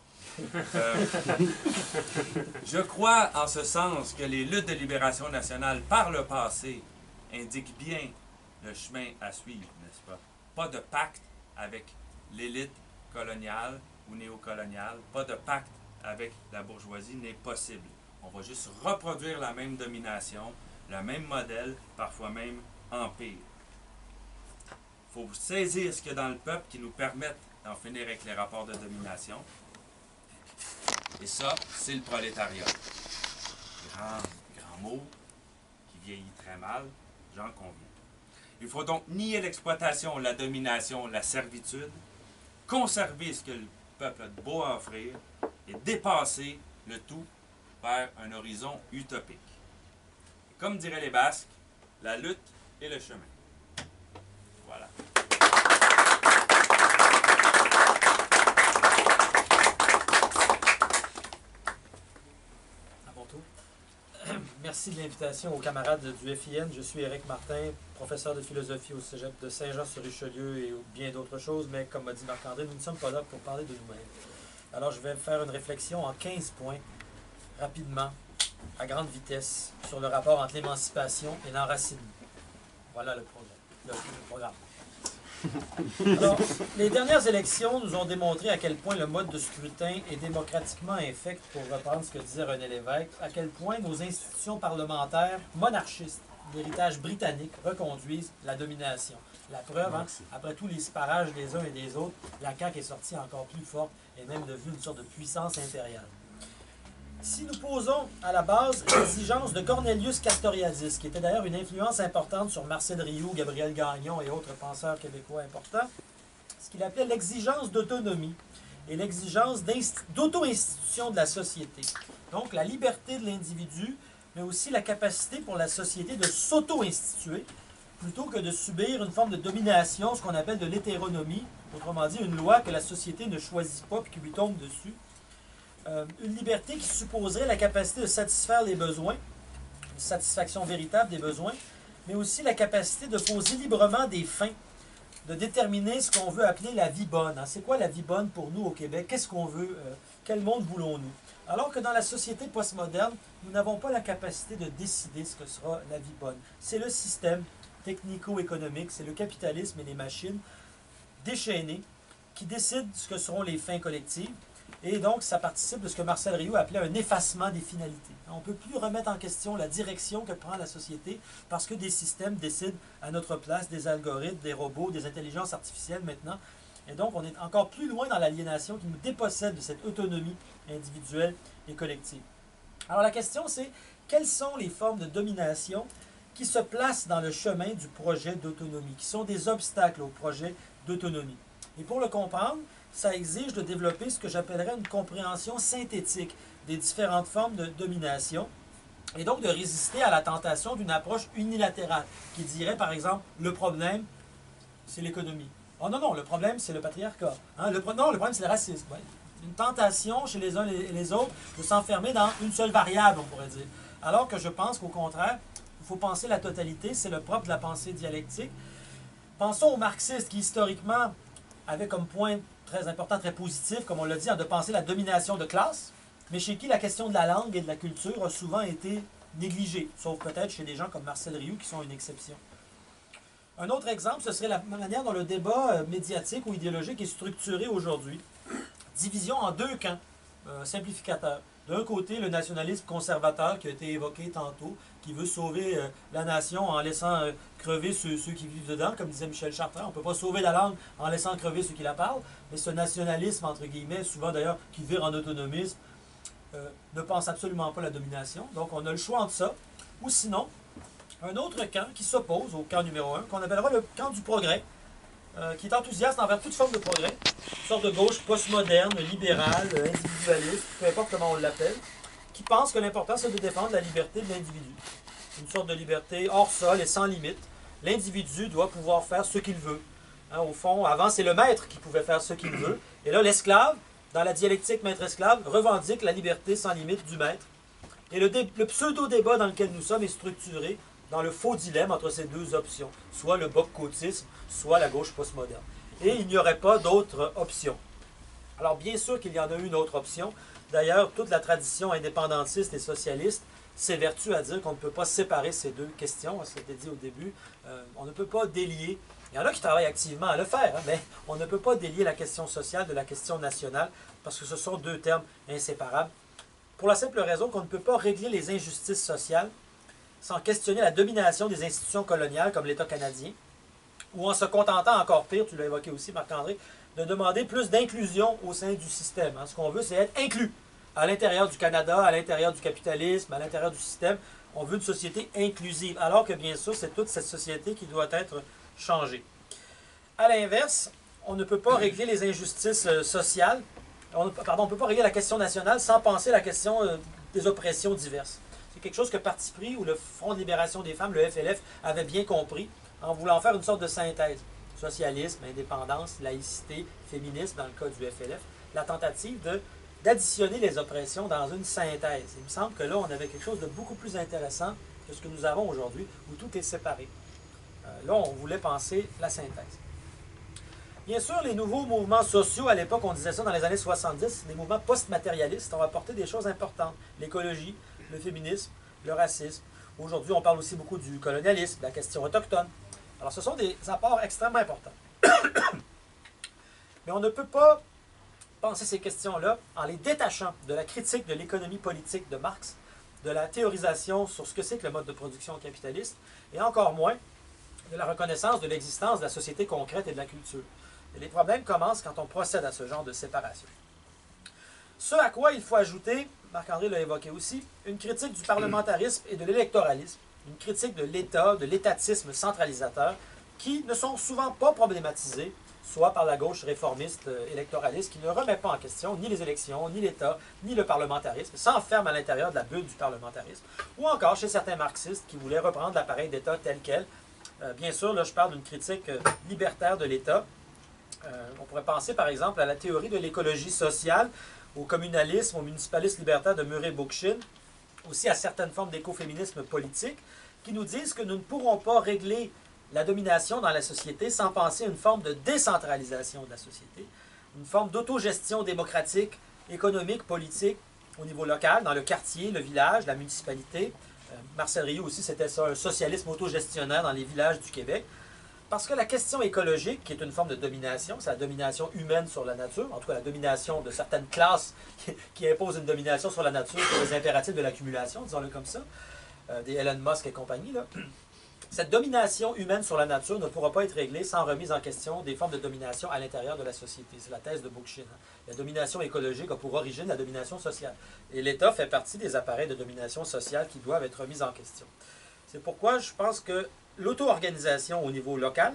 Je crois en ce sens que les luttes de libération nationale par le passé indiquent bien le chemin à suivre, n'est-ce pas? Pas de pacte avec l'élite coloniale ou néocoloniale, pas de pacte avec la bourgeoisie n'est possible. On va juste reproduire la même domination, le même modèle, parfois même empire. Il faut saisir ce qu'il y a dans le peuple qui nous permette d'en finir avec les rapports de domination. Et ça, c'est le prolétariat. Grand mot, qui vieillit très mal, j'en conviens. Il faut donc nier l'exploitation, la domination, la servitude, conserver ce que le peuple a de beau à offrir et dépasser le tout vers un horizon utopique. Et comme diraient les Basques, la lutte et le chemin. Voilà. À mon tour. Merci de l'invitation aux camarades du FIN. Je suis Éric Martin, professeur de philosophie au Cégep de Saint-Jean-sur-Richelieu et bien d'autres choses, mais comme m'a dit Marc-André, nous ne sommes pas là pour parler de nous-mêmes. Alors je vais faire une réflexion en 15 points, rapidement, à grande vitesse, sur le rapport entre l'émancipation et l'enracinement. Voilà le programme. Alors, les dernières élections nous ont démontré à quel point le mode de scrutin est démocratiquement infect, pour reprendre ce que disait René Lévesque, à quel point nos institutions parlementaires monarchistes, d'héritage britannique, reconduisent la domination. La preuve, hein, après tous les parages des uns et des autres, la CAQ est sortie encore plus forte et même devenue une sorte de puissance impériale. Si nous posons à la base l'exigence de Cornelius Castoriadis, qui était d'ailleurs une influence importante sur Marcel Rioux, Gabriel Gagnon et autres penseurs québécois importants, ce qu'il appelait l'exigence d'autonomie et l'exigence d'auto-institution de la société. Donc la liberté de l'individu, mais aussi la capacité pour la société de s'auto-instituer, plutôt que de subir une forme de domination, ce qu'on appelle de l'hétéronomie, autrement dit une loi que la société ne choisit pas et qui lui tombe dessus. Une liberté qui supposerait la capacité de satisfaire les besoins, une satisfaction véritable des besoins, mais aussi la capacité de poser librement des fins, de déterminer ce qu'on veut appeler la vie bonne. C'est quoi la vie bonne pour nous au Québec? Qu'est-ce qu'on veut? Quel monde voulons-nous? Alors que dans la société postmoderne, nous n'avons pas la capacité de décider ce que sera la vie bonne. C'est le système technico-économique, c'est le capitalisme et les machines déchaînées qui décident ce que seront les fins collectives. Et donc, ça participe de ce que Marcel Rioux appelait un effacement des finalités. On ne peut plus remettre en question la direction que prend la société parce que des systèmes décident à notre place, des algorithmes, des robots, des intelligences artificielles maintenant. Et donc, on est encore plus loin dans l'aliénation qui nous dépossède de cette autonomie individuelle et collective. Alors, la question, c'est quelles sont les formes de domination qui se placent dans le chemin du projet d'autonomie, qui sont des obstacles au projet d'autonomie. Et pour le comprendre, ça exige de développer ce que j'appellerais une compréhension synthétique des différentes formes de domination et donc de résister à la tentation d'une approche unilatérale qui dirait par exemple le problème c'est l'économie. Oh non, non, le problème c'est le patriarcat. Hein? Le problème c'est le racisme. Ouais. Une tentation chez les uns et les autres de s'enfermer dans une seule variable, on pourrait dire. Alors que je pense qu'au contraire, il faut penser la totalité, c'est le propre de la pensée dialectique. Pensons aux marxistes qui historiquement avaient comme point très important, très positif, comme on l'a dit, de penser la domination de classe, mais chez qui la question de la langue et de la culture a souvent été négligée, sauf peut-être chez des gens comme Marcel Rioux qui sont une exception. Un autre exemple, ce serait la manière dont le débat médiatique ou idéologique est structuré aujourd'hui. Division en deux camps simplificateurs. D'un côté, le nationalisme conservateur qui a été évoqué tantôt, qui veut sauver la nation en laissant crever ceux qui vivent dedans, comme disait Michel Chartrand. On ne peut pas sauver la langue en laissant crever ceux qui la parlent, mais ce nationalisme, entre guillemets, souvent d'ailleurs qui vire en autonomisme, ne pense absolument pas à la domination. Donc on a le choix entre ça, ou sinon, un autre camp qui s'oppose au camp numéro 1, qu'on appellera le camp du progrès, qui est enthousiaste envers toute forme de progrès, une sorte de gauche postmoderne, libérale, individualiste, peu importe comment on l'appelle, qui pense que l'important c'est de défendre la liberté de l'individu. Une sorte de liberté hors sol et sans limite. L'individu doit pouvoir faire ce qu'il veut. Hein, au fond, avant c'est le maître qui pouvait faire ce qu'il veut, et là l'esclave, dans la dialectique maître-esclave, revendique la liberté sans limite du maître. Et le pseudo-débat dans lequel nous sommes est structuré dans le faux dilemme entre ces deux options, soit le bobcottisme, soit la gauche postmoderne. Et il n'y aurait pas d'autre option. Alors bien sûr qu'il y en a une autre option. D'ailleurs, toute la tradition indépendantiste et socialiste s'évertue à dire qu'on ne peut pas séparer ces deux questions. C'était dit au début, on ne peut pas délier. Il y en a qui travaillent activement à le faire, hein, mais on ne peut pas délier la question sociale de la question nationale parce que ce sont deux termes inséparables. Pour la simple raison qu'on ne peut pas régler les injustices sociales sans questionner la domination des institutions coloniales comme l'État canadien, ou en se contentant encore pire, tu l'as évoqué aussi Marc-André, de demander plus d'inclusion au sein du système. Hein. Ce qu'on veut, c'est être inclus à l'intérieur du Canada, à l'intérieur du capitalisme, à l'intérieur du système. On veut une société inclusive, alors que bien sûr, c'est toute cette société qui doit être changée. À l'inverse, on ne peut pas régler les injustices sociales, on ne peut pas régler la question nationale sans penser la question des oppressions diverses. C'est quelque chose que Parti pris ou le Front de libération des femmes, le FLF, avait bien compris en voulant faire une sorte de synthèse. Socialisme, indépendance, laïcité, féminisme dans le cas du FLF. La tentative d'additionner les oppressions dans une synthèse. Il me semble que là, on avait quelque chose de beaucoup plus intéressant que ce que nous avons aujourd'hui, où tout est séparé. Là, on voulait penser la synthèse. Bien sûr, les nouveaux mouvements sociaux, à l'époque, on disait ça dans les années 70, les mouvements post-matérialistes ont apporté des choses importantes. L'écologie, le féminisme, le racisme. Aujourd'hui, on parle aussi beaucoup du colonialisme, de la question autochtone. Alors, ce sont des apports extrêmement importants. Mais on ne peut pas penser ces questions-là en les détachant de la critique de l'économie politique de Marx, de la théorisation sur ce que c'est que le mode de production capitaliste, et encore moins de la reconnaissance de l'existence de la société concrète et de la culture. Et les problèmes commencent quand on procède à ce genre de séparation. Ce à quoi il faut ajouter, Marc-André l'a évoqué aussi, une critique du parlementarisme et de l'électoralisme, une critique de l'État, de l'étatisme centralisateur, qui ne sont souvent pas problématisés, soit par la gauche réformiste électoraliste, qui ne remet pas en question ni les élections, ni l'État, ni le parlementarisme, s'enferme à l'intérieur de la bulle du parlementarisme, ou encore chez certains marxistes qui voulaient reprendre l'appareil d'État tel quel. Bien sûr, là, je parle d'une critique libertaire de l'État. On pourrait penser, par exemple, à la théorie de l'écologie sociale, au communalisme, au municipalisme libertaire de Murray Bookchin, aussi à certaines formes d'écoféminisme politique, qui nous disent que nous ne pourrons pas régler la domination dans la société sans penser à une forme de décentralisation de la société, une forme d'autogestion démocratique, économique, politique au niveau local, dans le quartier, le village, la municipalité. Marcel Rioux aussi, c'était ça, un socialisme autogestionnaire dans les villages du Québec. Parce que la question écologique, qui est une forme de domination, c'est la domination humaine sur la nature, en tout cas la domination de certaines classes qui imposent une domination sur la nature pour les impératifs de l'accumulation, disons-le comme ça, des Elon Musk et compagnie, là. Cette domination humaine sur la nature ne pourra pas être réglée sans remise en question des formes de domination à l'intérieur de la société. C'est la thèse de Bookchin. La domination écologique a pour origine la domination sociale. Et l'État fait partie des appareils de domination sociale qui doivent être remis en question. C'est pourquoi je pense que l'auto-organisation au niveau local,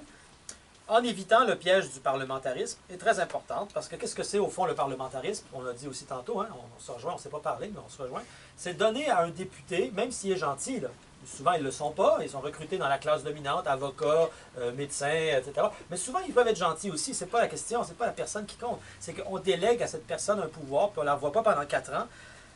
en évitant le piège du parlementarisme, est très importante. Parce que qu'est-ce que c'est au fond le parlementarisme? On l'a dit aussi tantôt, hein, on se rejoint, on ne s'est pas parlé, mais on se rejoint. C'est donner à un député, même s'il est gentil, là, souvent, ils ne le sont pas. Ils sont recrutés dans la classe dominante, avocats, médecins, etc. Mais souvent, ils peuvent être gentils aussi. Ce n'est pas la question, ce n'est pas la personne qui compte. C'est qu'on délègue à cette personne un pouvoir, puis on ne la revoit pas pendant 4 ans,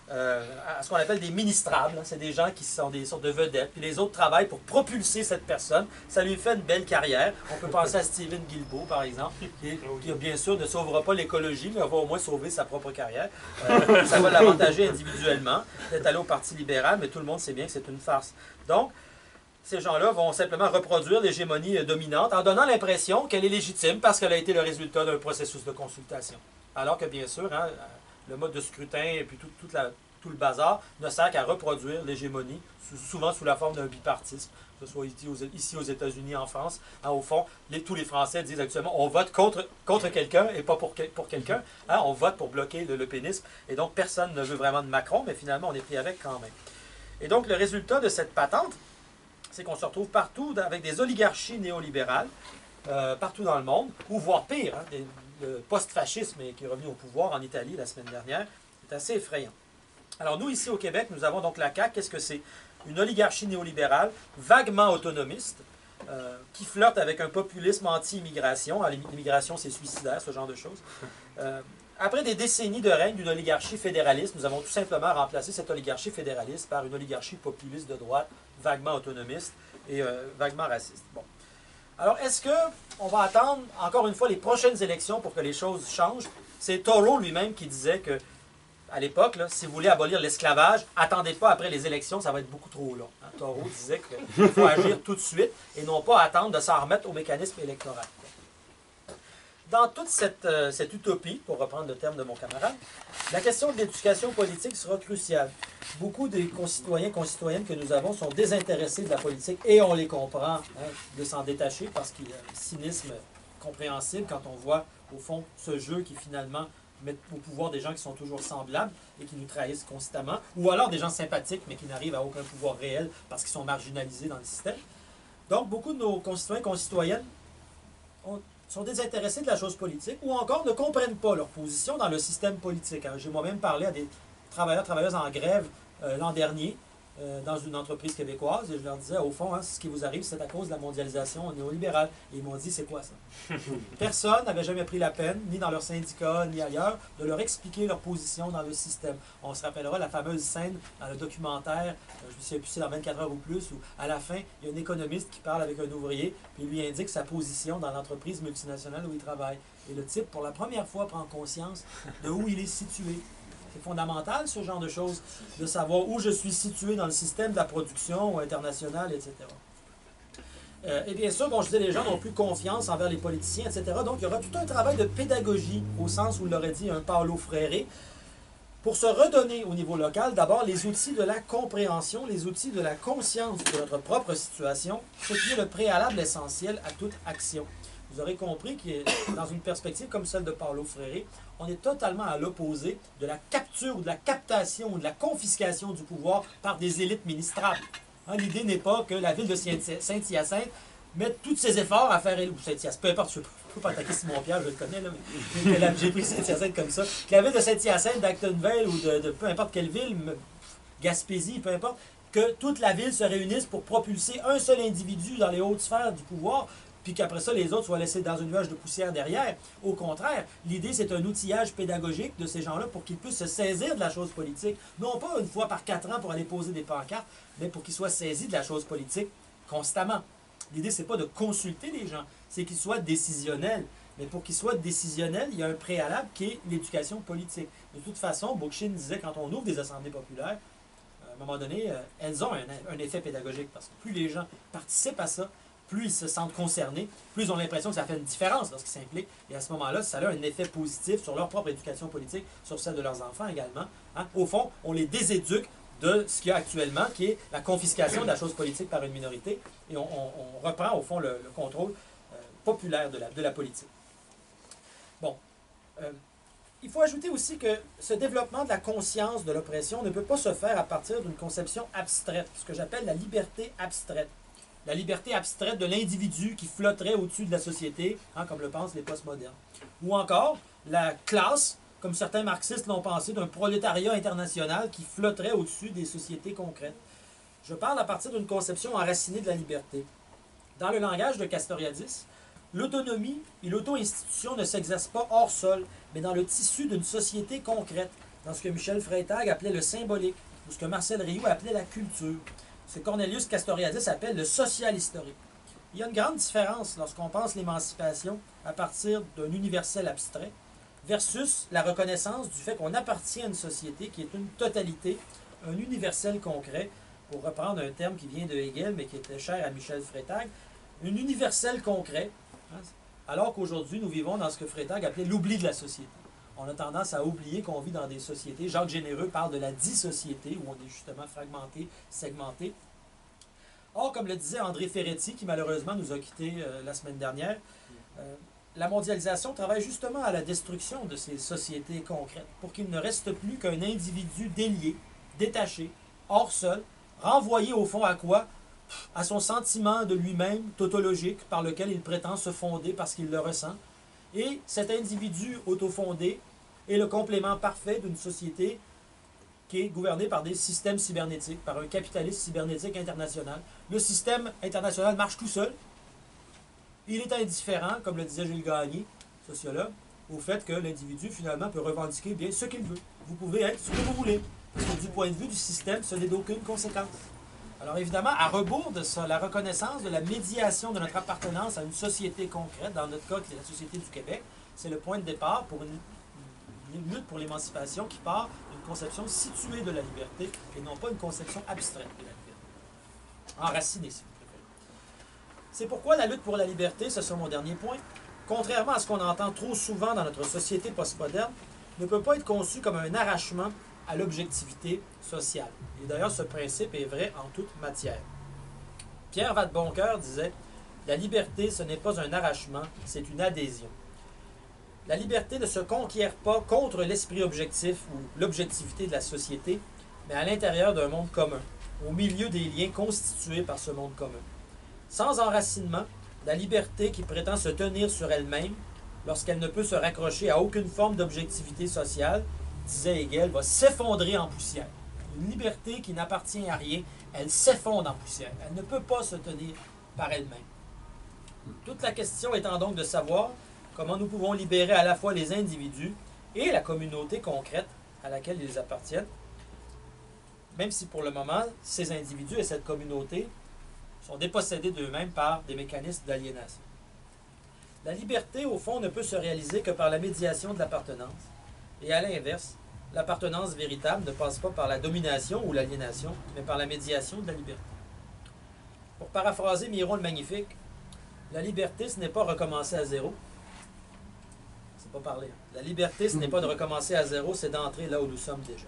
à ce qu'on appelle des ministrables. C'est des gens qui sont des sortes de vedettes. Puis les autres travaillent pour propulser cette personne. Ça lui fait une belle carrière. On peut penser à Stephen Guilbeault, par exemple, qui bien sûr ne sauvera pas l'écologie, mais va au moins sauver sa propre carrière. Ça va l'avantager individuellement d'être allé au Parti libéral, mais tout le monde sait bien que c'est une farce. Donc, ces gens-là vont simplement reproduire l'hégémonie dominante en donnant l'impression qu'elle est légitime parce qu'elle a été le résultat d'un processus de consultation. Alors que, bien sûr, hein, le mode de scrutin et puis tout le bazar ne sert qu'à reproduire l'hégémonie, souvent sous la forme d'un bipartisme, que ce soit ici aux États-Unis, en France. Hein, au fond, tous les Français disent actuellement on vote contre quelqu'un et pas pour quelqu'un. Hein, on vote pour bloquer le pénisme. Et donc, personne ne veut vraiment de Macron, mais finalement, on est pris avec quand même. Et donc, le résultat de cette patente, c'est qu'on se retrouve partout avec des oligarchies néolibérales, partout dans le monde, ou voire pire, hein, le post-fascisme qui est revenu au pouvoir en Italie la semaine dernière, est assez effrayant. Alors nous, ici au Québec, nous avons donc la CAQ. Qu'est-ce que c'est? Une oligarchie néolibérale, vaguement autonomiste, qui flirte avec un populisme anti-immigration. L'immigration, c'est suicidaire, ce genre de choses. Après des décennies de règne d'une oligarchie fédéraliste, nous avons tout simplement remplacé cette oligarchie fédéraliste par une oligarchie populiste de droite, vaguement autonomiste et vaguement raciste. Bon. Alors, est-ce qu'on va attendre, encore une fois, les prochaines élections pour que les choses changent? C'est Thoreau lui-même qui disait que, à l'époque, là, si vous voulez abolir l'esclavage, attendez pas après les élections, ça va être beaucoup trop long. Hein? Thoreau disait qu'il faut agir tout de suite et non pas attendre de s'en remettre au mécanisme électoral. Dans toute cette utopie, pour reprendre le terme de mon camarade, la question de l'éducation politique sera cruciale. Beaucoup des concitoyens et concitoyennes que nous avons sont désintéressés de la politique et on les comprend hein, de s'en détacher parce qu'il y a un cynisme compréhensible quand on voit, au fond, ce jeu qui finalement met au pouvoir des gens qui sont toujours semblables et qui nous trahissent constamment, ou alors des gens sympathiques mais qui n'arrivent à aucun pouvoir réel parce qu'ils sont marginalisés dans le système. Donc, beaucoup de nos concitoyens et concitoyennes sont désintéressés de la chose politique ou encore ne comprennent pas leur position dans le système politique. Hein. J'ai moi-même parlé à des travailleurs-travailleuses en grève l'an dernier dans une entreprise québécoise et je leur disais, au fond, hein, ce qui vous arrive, c'est à cause de la mondialisation néolibérale. Et ils m'ont dit, c'est quoi ça? Personne n'avait jamais pris la peine, ni dans leur syndicat, ni ailleurs, de leur expliquer leur position dans le système. On se rappellera la fameuse scène dans le documentaire, je me souviens plus, c'est dans 24 heures ou plus, où à la fin, il y a un économiste qui parle avec un ouvrier, puis il lui indique sa position dans l'entreprise multinationale où il travaille. Et le type, pour la première fois, prend conscience de où il est situé. C'est fondamental, ce genre de choses, de savoir où je suis situé dans le système de la production internationale, etc. Et bien sûr, bon, je disais, les gens n'ont plus confiance envers les politiciens, etc. Donc, il y aura tout un travail de pédagogie, au sens où l'aurait dit un Paulo Freire, pour se redonner au niveau local, d'abord, les outils de la compréhension, les outils de la conscience de notre propre situation, ce qui est le préalable essentiel à toute action. Vous aurez compris que dans une perspective comme celle de Paulo Freire, on est totalement à l'opposé de la capture ou de la captation ou de la confiscation du pouvoir par des élites ministrables. Hein, l'idée n'est pas que la ville de Saint-Hyacinthe mette tous ses efforts à faire... ou Saint-Hyacinthe, peu importe, je ne peux pas attaquer Simon-Pierre, je le connais, là, mais j'ai pris Saint-Hyacinthe comme ça. Que la ville de Saint-Hyacinthe, d'Actonville ou de peu importe quelle ville, Gaspésie, peu importe, que toute la ville se réunisse pour propulser un seul individu dans les hautes sphères du pouvoir, puis qu'après ça, les autres soient laissés dans un nuage de poussière derrière. Au contraire, l'idée, c'est un outillage pédagogique de ces gens-là pour qu'ils puissent se saisir de la chose politique, non pas une fois par 4 ans pour aller poser des pancartes, mais pour qu'ils soient saisis de la chose politique constamment. L'idée, c'est pas de consulter les gens, c'est qu'ils soient décisionnels. Mais pour qu'ils soient décisionnels, il y a un préalable qui est l'éducation politique. De toute façon, Bookchin disait, quand on ouvre des assemblées populaires, à un moment donné, elles ont un effet pédagogique, parce que plus les gens participent à ça, plus ils se sentent concernés, plus ils ont l'impression que ça fait une différence lorsqu'ils s'impliquent. Et à ce moment-là, ça a un effet positif sur leur propre éducation politique, sur celle de leurs enfants également. Hein? Au fond, on les déséduque de ce qu'il y a actuellement, qui est la confiscation de la chose politique par une minorité, et on reprend au fond le contrôle populaire de la politique. Bon. Il faut ajouter aussi que ce développement de la conscience de l'oppression ne peut pas se faire à partir d'une conception abstraite, ce que j'appelle la liberté abstraite. La liberté abstraite de l'individu qui flotterait au-dessus de la société, hein, comme le pensent les postmodernes. Ou encore, la classe, comme certains marxistes l'ont pensé, d'un prolétariat international qui flotterait au-dessus des sociétés concrètes. Je parle à partir d'une conception enracinée de la liberté. Dans le langage de Castoriadis, l'autonomie et l'auto-institution ne s'exercent pas hors sol, mais dans le tissu d'une société concrète, dans ce que Michel Freytag appelait le symbolique, ou ce que Marcel Rioux appelait la culture. Ce que Cornelius Castoriadis appelle le social historique. Il y a une grande différence lorsqu'on pense l'émancipation à partir d'un universel abstrait versus la reconnaissance du fait qu'on appartient à une société qui est une totalité, un universel concret, pour reprendre un terme qui vient de Hegel mais qui était cher à Michel Freytag, un universel concret, hein, alors qu'aujourd'hui nous vivons dans ce que Freytag appelait l'oubli de la société. On a tendance à oublier qu'on vit dans des sociétés. Jacques Généreux parle de la dissociété, où on est justement fragmenté, segmenté. Or, comme le disait André Ferretti, qui malheureusement nous a quittés la semaine dernière, la mondialisation travaille justement à la destruction de ces sociétés concrètes, pour qu'il ne reste plus qu'un individu délié, détaché, hors sol, renvoyé au fond à quoi? À son sentiment de lui-même tautologique, par lequel il prétend se fonder parce qu'il le ressent. Et cet individu autofondé est le complément parfait d'une société qui est gouvernée par des systèmes cybernétiques, par un capitalisme cybernétique international. Le système international marche tout seul. Il est indifférent, comme le disait Gilles Gagné, sociologue, au fait que l'individu, finalement, peut revendiquer bien ce qu'il veut. Vous pouvez être ce que vous voulez. Parce que du point de vue du système, ce n'est d'aucune conséquence. Alors évidemment, à rebours de ça, la reconnaissance de la médiation de notre appartenance à une société concrète, dans notre cas, qui est la société du Québec, c'est le point de départ pour une lutte pour l'émancipation qui part d'une conception située de la liberté et non pas une conception abstraite de la liberté. Enracinée, si vous préférez. C'est pourquoi la lutte pour la liberté, ce sera mon dernier point, contrairement à ce qu'on entend trop souvent dans notre société postmoderne, ne peut pas être conçue comme un arrachement à l'objectivité sociale. Et d'ailleurs, ce principe est vrai en toute matière. Pierre Vadeboncoeur disait « La liberté, ce n'est pas un arrachement, c'est une adhésion. » La liberté ne se conquiert pas contre l'esprit objectif ou l'objectivité de la société, mais à l'intérieur d'un monde commun, au milieu des liens constitués par ce monde commun. Sans enracinement, la liberté qui prétend se tenir sur elle-même, lorsqu'elle ne peut se raccrocher à aucune forme d'objectivité sociale, disait Hegel, va s'effondrer en poussière. Une liberté qui n'appartient à rien, elle s'effondre en poussière. Elle ne peut pas se tenir par elle-même. Toute la question étant donc de savoir comment nous pouvons libérer à la fois les individus et la communauté concrète à laquelle ils appartiennent, même si pour le moment, ces individus et cette communauté sont dépossédés d'eux-mêmes par des mécanismes d'aliénation. La liberté, au fond, ne peut se réaliser que par la médiation de l'appartenance. Et à l'inverse, l'appartenance véritable ne passe pas par la domination ou l'aliénation, mais par la médiation de la liberté. Pour paraphraser Miron le Magnifique, la liberté, ce n'est pas recommencer à zéro. C'est pas parler. La liberté, ce n'est pas de recommencer à zéro, c'est d'entrer là où nous sommes déjà.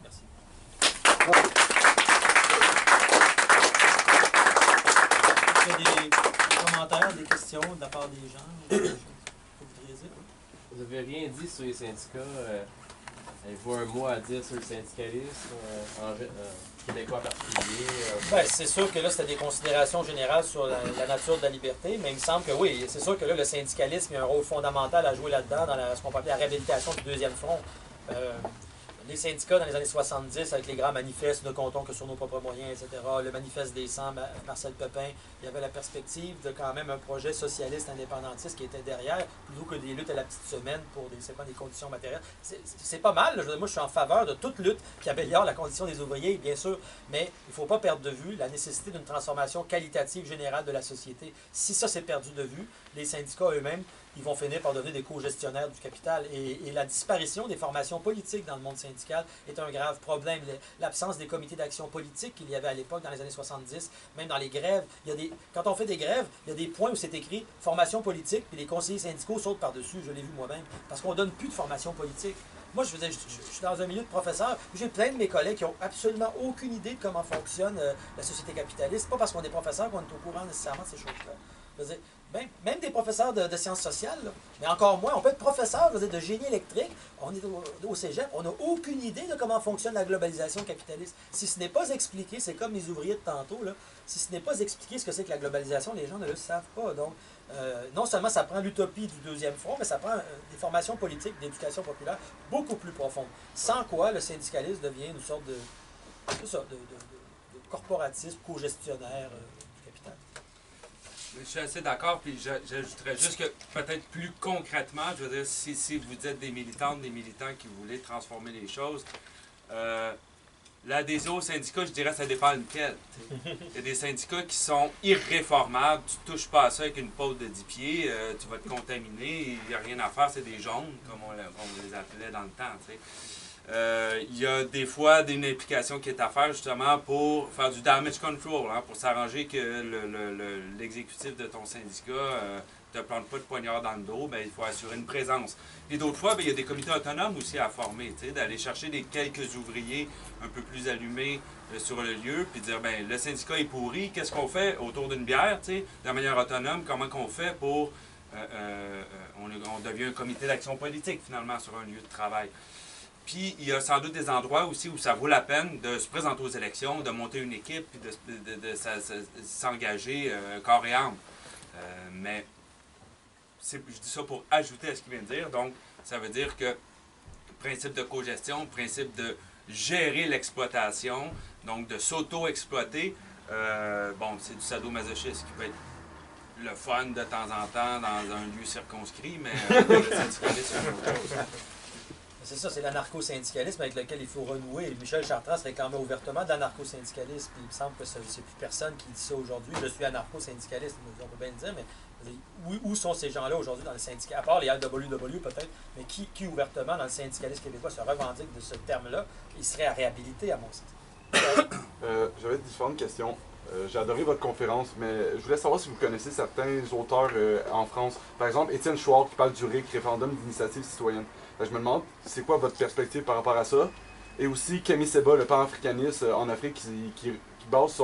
Merci. Est-ce qu'il y a des commentaires, des questions de la part des gens? Des choses que vous voudriez dire? Vous n'avez rien dit sur les syndicats. Avez-vous un mot à dire sur le syndicalisme québécois en particulier? Ben, c'est sûr que là, c'était des considérations générales sur la nature de la liberté, mais il me semble que oui, c'est sûr que là, le syndicalisme il y a un rôle fondamental à jouer là-dedans, dans ce qu'on peut appeler la réhabilitation du deuxième front. Les syndicats dans les années 70, avec les grands manifestes, ne comptons que sur nos propres moyens, etc., le manifeste des 100, Marcel Pepin, il y avait la perspective de quand même un projet socialiste indépendantiste qui était derrière, plutôt que des luttes à la petite semaine pour des conditions matérielles. C'est pas mal, là. Moi je suis en faveur de toute lutte qui améliore la condition des ouvriers, bien sûr, mais il ne faut pas perdre de vue la nécessité d'une transformation qualitative générale de la société. Si ça c'est perdu de vue, les syndicats eux-mêmes, ils vont finir par devenir des co-gestionnaires du capital. Et la disparition des formations politiques dans le monde syndical est un grave problème. L'absence des comités d'action politique qu'il y avait à l'époque, dans les années 70, même dans les grèves, quand on fait des grèves, il y a des points où c'est écrit « formation politique », puis les conseillers syndicaux sautent par-dessus, je l'ai vu moi-même, parce qu'on ne donne plus de formation politique. Moi, je suis dans un milieu de professeurs, j'ai plein de mes collègues qui n'ont absolument aucune idée de comment fonctionne la société capitaliste. Pas parce qu'on est professeur qu'on est au courant nécessairement de ces choses-là. Je veux dire, même des professeurs de sciences sociales, là, mais encore moins, on peut être professeur de génie électrique, on est au cégep, on n'a aucune idée de comment fonctionne la globalisation capitaliste. Si ce n'est pas expliqué, c'est comme les ouvriers de tantôt, là, si ce n'est pas expliqué ce que c'est que la globalisation, les gens ne le savent pas. Donc, non seulement ça prend l'utopie du deuxième front, mais ça prend des formations politiques, d'éducation populaire beaucoup plus profondes. Sans quoi, le syndicalisme devient une sorte de corporatisme co-gestionnaire du capital. Je suis assez d'accord, puis j'ajouterais juste que peut-être plus concrètement, je veux dire, si vous êtes des militantes, des militants qui voulaient transformer les choses, l'adhésion aux syndicats, je dirais, ça dépend lequel. Il y a des syndicats qui sont irréformables, tu ne touches pas à ça avec une pôle de 10 pieds, tu vas te contaminer, il n'y a rien à faire, c'est des jaunes, comme on les appelait dans le temps, tu sais. Il y a des fois une implication qui est à faire justement pour faire du damage control, hein, pour s'arranger que l'exécutif de ton syndicat ne te plante pas de poignard dans le dos, ben, il faut assurer une présence. Et d'autres fois, ben, il y a des comités autonomes aussi à former, d'aller chercher des quelques ouvriers un peu plus allumés sur le lieu, puis dire, ben, le syndicat est pourri, qu'est-ce qu'on fait autour d'une bière, de manière autonome, comment qu'on fait pour... on devient un comité d'action politique, finalement, sur un lieu de travail. Puis, il y a sans doute des endroits aussi où ça vaut la peine de se présenter aux élections, de monter une équipe, puis de s'engager corps et âme. Mais je dis ça pour ajouter à ce qu'il vient de dire. Donc, ça veut dire que principe de cogestion, principe de gérer l'exploitation, donc de s'auto-exploiter, bon, c'est du sadomasochisme qui peut être le fun de temps en temps dans un lieu circonscrit, mais le syndicalisme, c'est autre chose. C'est ça, c'est l'anarcho-syndicalisme avec lequel il faut renouer. Michel Chartrand se réclamait ouvertement de l'anarcho-syndicalisme. Il me semble que c'est plus personne qui dit ça aujourd'hui. Je suis anarcho-syndicaliste, on peut bien le dire, mais où sont ces gens-là aujourd'hui dans le syndicat? À part les LWW peut-être, mais qui ouvertement dans le syndicalisme québécois se revendique de ce terme-là, il serait à réhabiliter à mon sens. J'avais différentes questions. J'ai adoré votre conférence, mais je voulais savoir si vous connaissez certains auteurs en France. Par exemple, Étienne Chouard qui parle du RIC, Référendum d'initiative citoyenne. Je me demande, c'est quoi votre perspective par rapport à ça? Et aussi, Kémy Séba, le pan-africaniste en Afrique, qui base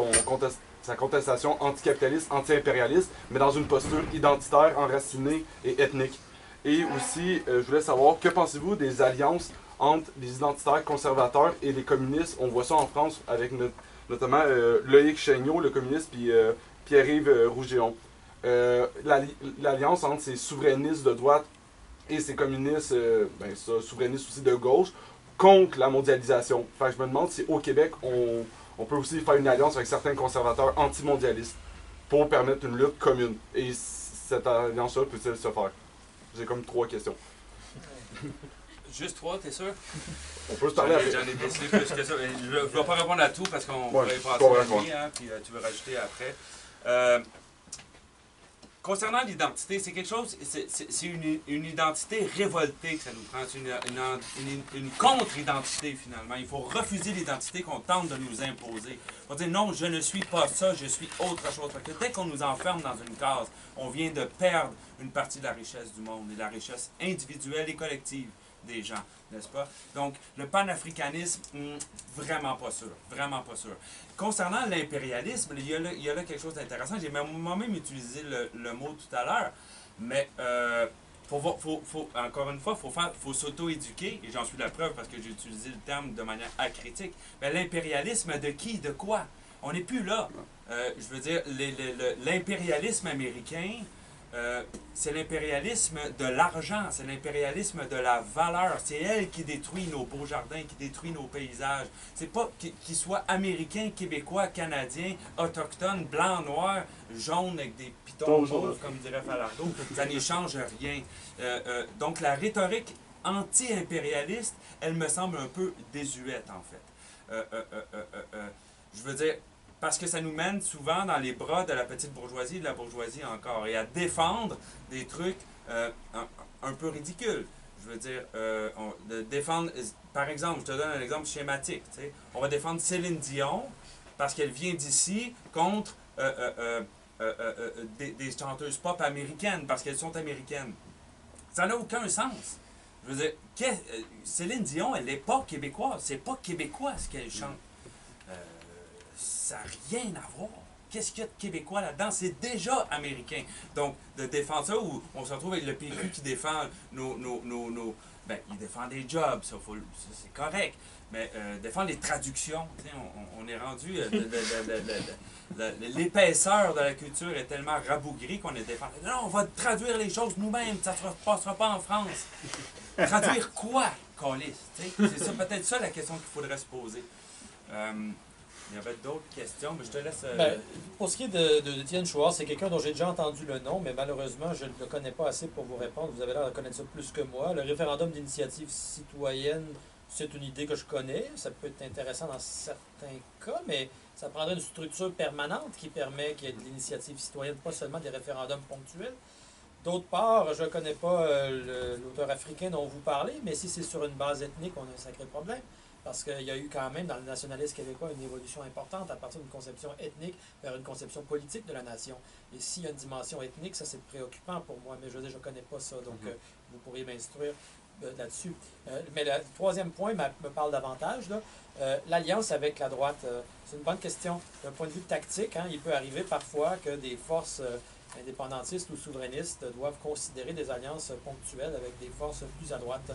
sa contestation anticapitaliste, anti-impérialiste, mais dans une posture identitaire, enracinée et ethnique. Et aussi, je voulais savoir, que pensez-vous des alliances entre les identitaires conservateurs et les communistes? On voit ça en France avec notamment Loïc Chagnon, le communiste, puis Pierre-Yves Rougeon. L'alliance entre ces souverainistes de droite et ces communistes, souverainistes aussi de gauche, contre la mondialisation. Enfin, je me demande si au Québec, on peut aussi faire une alliance avec certains conservateurs anti-mondialistes pour permettre une lutte commune. Et cette alliance-là peut-elle se faire? J'ai comme 3 questions. Juste 3, t'es sûr? On peut se parler après. J'en ai décidé plus que ça. Je ne vais pas répondre à tout parce qu'on va y passer la nuit, hein, puis tu veux rajouter après. concernant l'identité, c'est quelque chose, c'est une identité révoltée que ça nous prend. C'est une contre-identité, finalement. Il faut refuser l'identité qu'on tente de nous imposer. Il faut dire non, je ne suis pas ça, je suis autre chose. Parce que dès qu'on nous enferme dans une case, on vient de perdre une partie de la richesse du monde et de la richesse individuelle et collective des gens, n'est-ce pas? Donc, le panafricanisme, vraiment pas sûr. Vraiment pas sûr. Concernant l'impérialisme, il y a là quelque chose d'intéressant. J'ai moi-même utilisé le mot tout à l'heure, mais encore une fois, faut s'auto-éduquer, et j'en suis la preuve parce que j'ai utilisé le terme de manière acritique. Mais l'impérialisme de qui? De quoi? On n'est plus là. Je veux dire, l'impérialisme américain, c'est l'impérialisme de l'argent, c'est l'impérialisme de la valeur. C'est elle qui détruit nos beaux jardins, qui détruit nos paysages. C'est pas qu'ils soient américains, québécois, canadiens, autochtones, blancs, noirs, jaunes avec des pitons mauves, comme dirait Falardeau. Ça n'y change rien. Donc la rhétorique anti-impérialiste, elle me semble un peu désuète, en fait. Je veux dire, parce que ça nous mène souvent dans les bras de la petite bourgeoisie et de la bourgeoisie encore, et à défendre des trucs un peu ridicules. Je veux dire, de défendre, par exemple, je te donne un exemple schématique. Tu sais, on va défendre Céline Dion parce qu'elle vient d'ici contre des chanteuses pop américaines, parce qu'elles sont américaines. Ça n'a aucun sens. Je veux dire, Céline Dion, elle n'est pas québécoise. C'est pas québécois ce qu'elle chante. Ça n'a rien à voir. Qu'est-ce qu'il y a de québécois là-dedans? C'est déjà américain. Donc, de défendre ça, où on se retrouve avec le PQ qui défend ben, il défend des jobs, ça c'est correct. Mais défendre les traductions, on est rendu... l'épaisseur de la culture est tellement rabougrie qu'on est défendu. Non, on va traduire les choses nous-mêmes, ça ne passera pas en France. Traduire quoi, câlisse? C'est ça, peut-être ça la question qu'il faudrait se poser. Il y avait d'autres questions, mais je te laisse... Pour ce qui est d'Étienne Chouard, c'est quelqu'un dont j'ai déjà entendu le nom, mais malheureusement, je ne le connais pas assez pour vous répondre. Vous avez l'air de connaître ça plus que moi. Le référendum d'initiative citoyenne, c'est une idée que je connais. Ça peut être intéressant dans certains cas, mais ça prendrait une structure permanente qui permet qu'il y ait de l'initiative citoyenne, pas seulement des référendums ponctuels. D'autre part, je ne connais pas l'auteur africain dont vous parlez, mais si c'est sur une base ethnique, on a un sacré problème. Parce qu'il y a eu quand même dans le nationalisme québécois une évolution importante à partir d'une conception ethnique vers une conception politique de la nation. Et s'il y a une dimension ethnique, ça c'est préoccupant pour moi, mais je veux dire, je ne connais pas ça, donc vous pourriez m'instruire là-dessus. Mais le troisième point me parle davantage. L'alliance avec la droite, c'est une bonne question. D'un point de vue tactique, il peut arriver parfois que des forces indépendantistes ou souverainistes doivent considérer des alliances ponctuelles avec des forces plus à droite.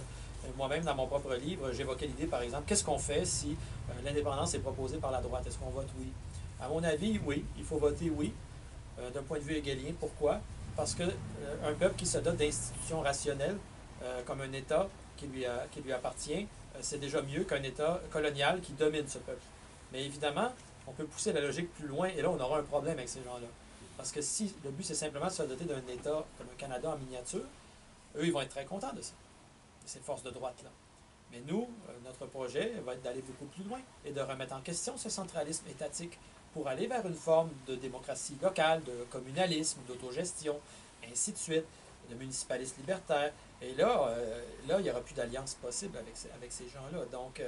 Moi-même, dans mon propre livre, j'évoquais l'idée, par exemple, qu'est-ce qu'on fait si l'indépendance est proposée par la droite? Est-ce qu'on vote oui? À mon avis, oui. Il faut voter oui, d'un point de vue hegelien. Pourquoi? Parce qu'un peuple qui se dote d'institutions rationnelles, comme un État qui lui appartient, c'est déjà mieux qu'un État colonial qui domine ce peuple. Mais évidemment, on peut pousser la logique plus loin, et là, on aura un problème avec ces gens-là. Parce que si le but, c'est simplement de se doter d'un État comme le Canada en miniature, eux, ils vont être très contents de ça. Ces forces de droite-là. Mais nous, notre projet va être d'aller beaucoup plus loin et de remettre en question ce centralisme étatique pour aller vers une forme de démocratie locale, de communalisme, d'autogestion, ainsi de suite, de municipalisme libertaire. Et là, il n'y aura plus d'alliance possible avec ces gens-là. Donc,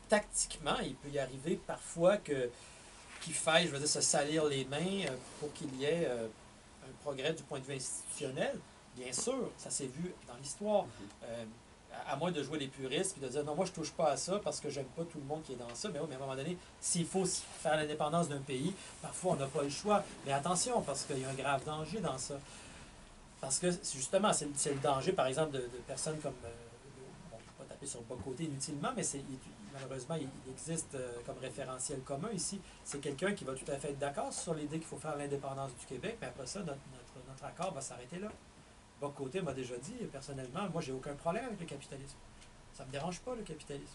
tactiquement, il peut y arriver parfois qu'il faille, je veux dire, se salir les mains pour qu'il y ait un progrès du point de vue institutionnel. Bien sûr, ça s'est vu dans l'histoire. À moins de jouer les puristes et de dire non, moi je touche pas à ça parce que j'aime pas tout le monde qui est dans ça. Mais oui, mais à un moment donné, s'il faut faire l'indépendance d'un pays, parfois on n'a pas le choix. Mais attention, parce qu'il y a un grave danger dans ça. Parce que justement, c'est le danger, par exemple, de personnes comme. Bon, je ne vais pas taper sur le bas côté inutilement, mais malheureusement, il existe comme référentiel commun ici. C'est quelqu'un qui va tout à fait être d'accord sur l'idée qu'il faut faire l'indépendance du Québec, mais après ça, notre accord va s'arrêter là. Bon côté m'a déjà dit, personnellement, moi, j'ai aucun problème avec le capitalisme. Ça ne me dérange pas, le capitalisme.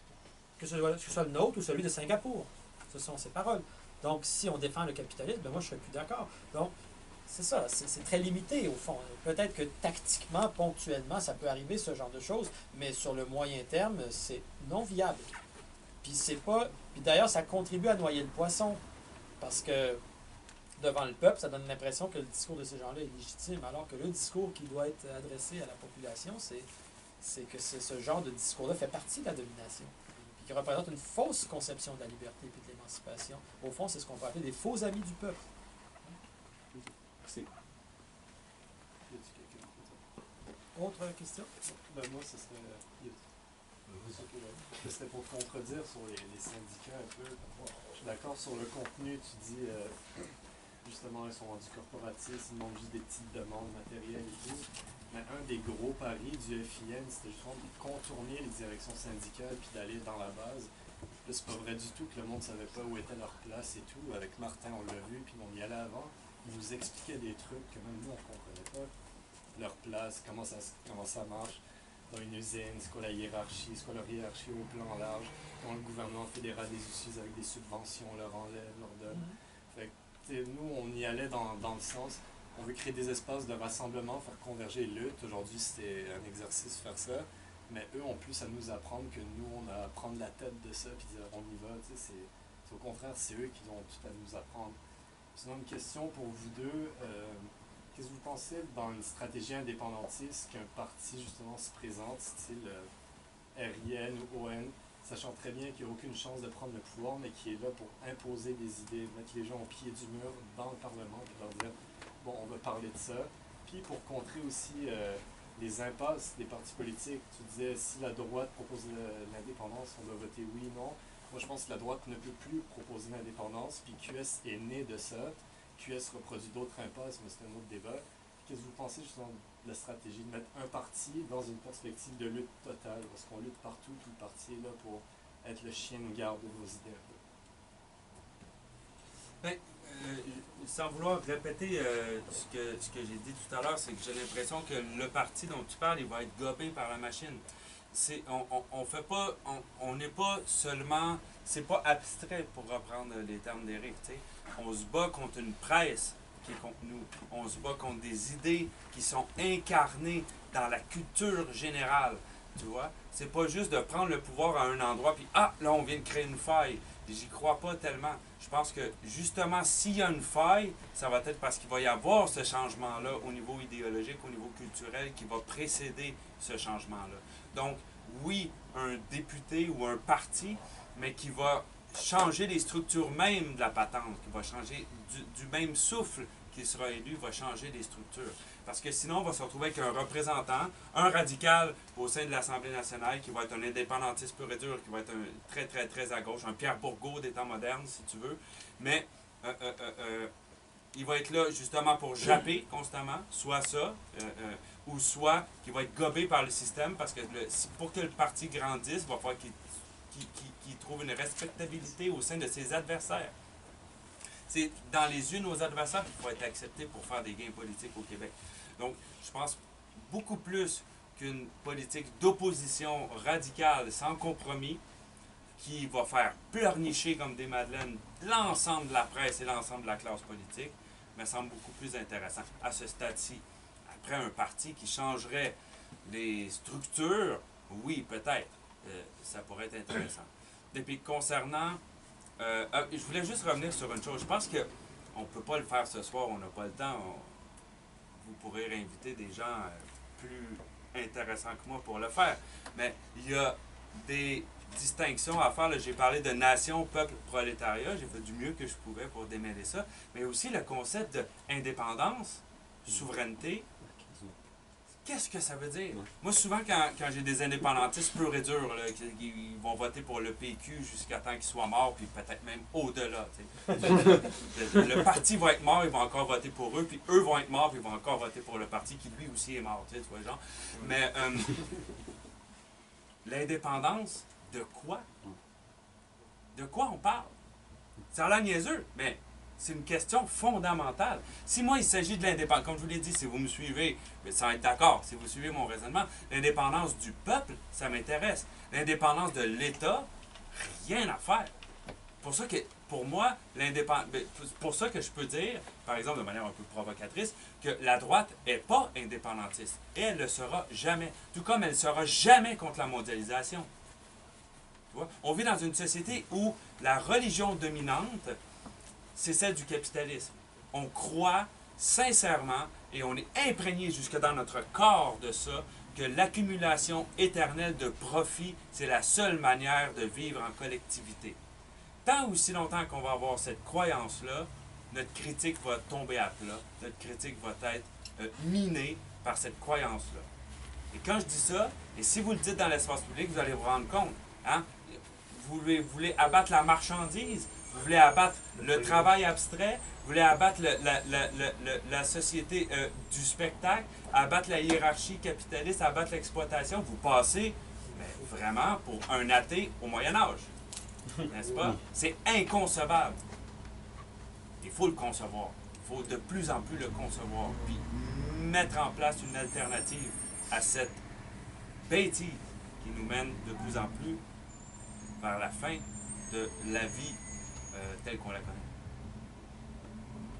Que ce soit le nôtre ou celui de Singapour. Ce sont ses paroles. Donc, si on défend le capitalisme, ben moi, je ne serais plus d'accord. Donc, c'est ça, c'est très limité, au fond. Peut-être que tactiquement, ponctuellement, ça peut arriver, ce genre de choses, mais sur le moyen terme, c'est non viable. Puis c'est pas... Puis d'ailleurs, ça contribue à noyer le poisson. Parce que devant le peuple, ça donne l'impression que le discours de ces gens-là est légitime, alors que le discours qui doit être adressé à la population, c'est que ce genre de discours-là fait partie de la domination, puis qui représente une fausse conception de la liberté et de l'émancipation. Au fond, c'est ce qu'on peut appeler des faux amis du peuple. Merci. Y a-t-il quelqu'un d'autre? Autre question? Ben moi, ce serait. C'était pour contredire sur les syndicats un peu. Je suis d'accord sur le contenu. Tu dis, justement, ils sont rendus corporatistes, ils demandent juste des petites demandes matérielles et tout. Mais un des gros paris du FIN, c'était justement de contourner les directions syndicales puis d'aller dans la base. Là, c'est pas vrai du tout que le monde savait pas où était leur place et tout. Avec Martin, on l'a vu, puis on y allait avant. Il nous expliquait des trucs que même nous, on comprenait pas. Leur place, comment ça marche dans une usine, c'est quoi la hiérarchie, c'est quoi leur hiérarchie au plan large, quand le gouvernement fédéral les utilise avec des subventions, leur enlève, leur donne. Fait que, nous, on y allait dans le sens, on veut créer des espaces de rassemblement, faire converger les luttes. Aujourd'hui, c'était un exercice faire ça, mais eux ont plus à nous apprendre que nous, on a à prendre la tête de ça, puis dire on y va. C'est au contraire, c'est eux qui ont tout à nous apprendre. Sinon, une question pour vous deux. Qu'est-ce que vous pensez dans une stratégie indépendantiste qu'un parti justement se présente, style RIN ou ON, sachant très bien qu'il n'y a aucune chance de prendre le pouvoir, mais qui est là pour imposer des idées, mettre les gens au pied du mur dans le Parlement, puis leur dire bon, on va parler de ça. Puis pour contrer aussi les impasses des partis politiques, tu disais si la droite propose l'indépendance, on doit voter oui, non. Moi je pense que la droite ne peut plus proposer l'indépendance, puis QS est né de ça. QS reproduit d'autres impasses, mais c'est un autre débat. Qu'est-ce que vous pensez justement de la stratégie de mettre un parti dans une perspective de lutte totale, parce qu'on lutte partout, puis le parti est là pour être le chien de garde de nos idées? Ben, sans vouloir répéter ce que j'ai dit tout à l'heure, c'est que j'ai l'impression que le parti dont tu parles, il va être gobé par la machine. On fait pas, on n'est pas seulement, c'est pas abstrait pour reprendre les termes d'Éric, tu sais. On se bat contre une presse qui est contre nous. On se bat contre des idées qui sont incarnées dans la culture générale, tu vois. C'est pas juste de prendre le pouvoir à un endroit puis là on vient de créer une faille. J'y crois pas tellement. Je pense que justement s'il y a une faille, ça va être parce qu'il va y avoir ce changement-là au niveau idéologique, au niveau culturel qui va précéder ce changement-là. Donc oui, un député ou un parti, mais qui va changer les structures même de la patente, qui va changer du même souffle qui sera élu, va changer les structures. Parce que sinon, on va se retrouver avec un représentant, un radical au sein de l'Assemblée nationale, qui va être un indépendantiste pur et dur, qui va être un très, très, très à gauche, un Pierre Bourgault des temps modernes, si tu veux. Mais il va être là justement pour japper constamment, soit ça, ou soit qu'il va être gobé par le système, parce que pour que le parti grandisse, il va falloir qu'il trouve une respectabilité au sein de ses adversaires. C'est dans les yeux de nos adversaires qu'il faut être accepté pour faire des gains politiques au Québec. Donc, je pense beaucoup plus qu'une politique d'opposition radicale, sans compromis, qui va faire pleurnicher comme des madeleines l'ensemble de la presse et l'ensemble de la classe politique, me semble beaucoup plus intéressant à ce stade-ci. Après, un parti qui changerait les structures, oui, peut-être, ça pourrait être intéressant. Et puis, concernant... je voulais juste revenir sur une chose. Je pense qu'on ne peut pas le faire ce soir, on n'a pas le temps. Vous pourrez réinviter des gens plus intéressants que moi pour le faire. Mais il y a des distinctions à faire. J'ai parlé de nation, peuple, prolétariat. J'ai fait du mieux que je pouvais pour démêler ça. Mais aussi le concept d'indépendance, souveraineté. Qu'est-ce que ça veut dire? Moi, souvent, quand j'ai des indépendantistes purs et durs, là, qui vont voter pour le PQ jusqu'à temps qu'ils soient morts, puis peut-être même au-delà. Le parti va être mort, ils vont encore voter pour eux, puis eux vont être morts, puis ils vont encore voter pour le parti qui, lui aussi, est mort. Tu vois, genre. Mais l'indépendance, de quoi? De quoi on parle? Ça a l'air niaiseux, mais... c'est une question fondamentale. Si moi, il s'agit de l'indépendance, comme je vous l'ai dit, si vous me suivez, sans être d'accord, si vous suivez mon raisonnement, l'indépendance du peuple, ça m'intéresse. L'indépendance de l'État, rien à faire. Pour ça que, pour moi, pour ça que je peux dire, par exemple, de manière un peu provocatrice, que la droite n'est pas indépendantiste. Et elle ne le sera jamais. Tout comme elle ne sera jamais contre la mondialisation. Tu vois? On vit dans une société où la religion dominante, c'est celle du capitalisme. on croit sincèrement et on est imprégné jusque dans notre corps de ça, que l'accumulation éternelle de profits, c'est la seule manière de vivre en collectivité. Tant aussi longtemps qu'on va avoir cette croyance-là, notre critique va tomber à plat, notre critique va être minée par cette croyance-là. Et quand je dis ça, et si vous le dites dans l'espace public, vous allez vous rendre compte, hein? Vous voulez abattre la marchandise, vous voulez abattre le travail abstrait, vous voulez abattre la société du spectacle, abattre la hiérarchie capitaliste, abattre l'exploitation, vous passez vraiment pour un athée au Moyen Âge. N'est-ce pas? C'est inconcevable. Il faut le concevoir. Il faut de plus en plus le concevoir. Puis mettre en place une alternative à cette bêtise qui nous mène de plus en plus vers la fin de la vie telle qu'on la connaît.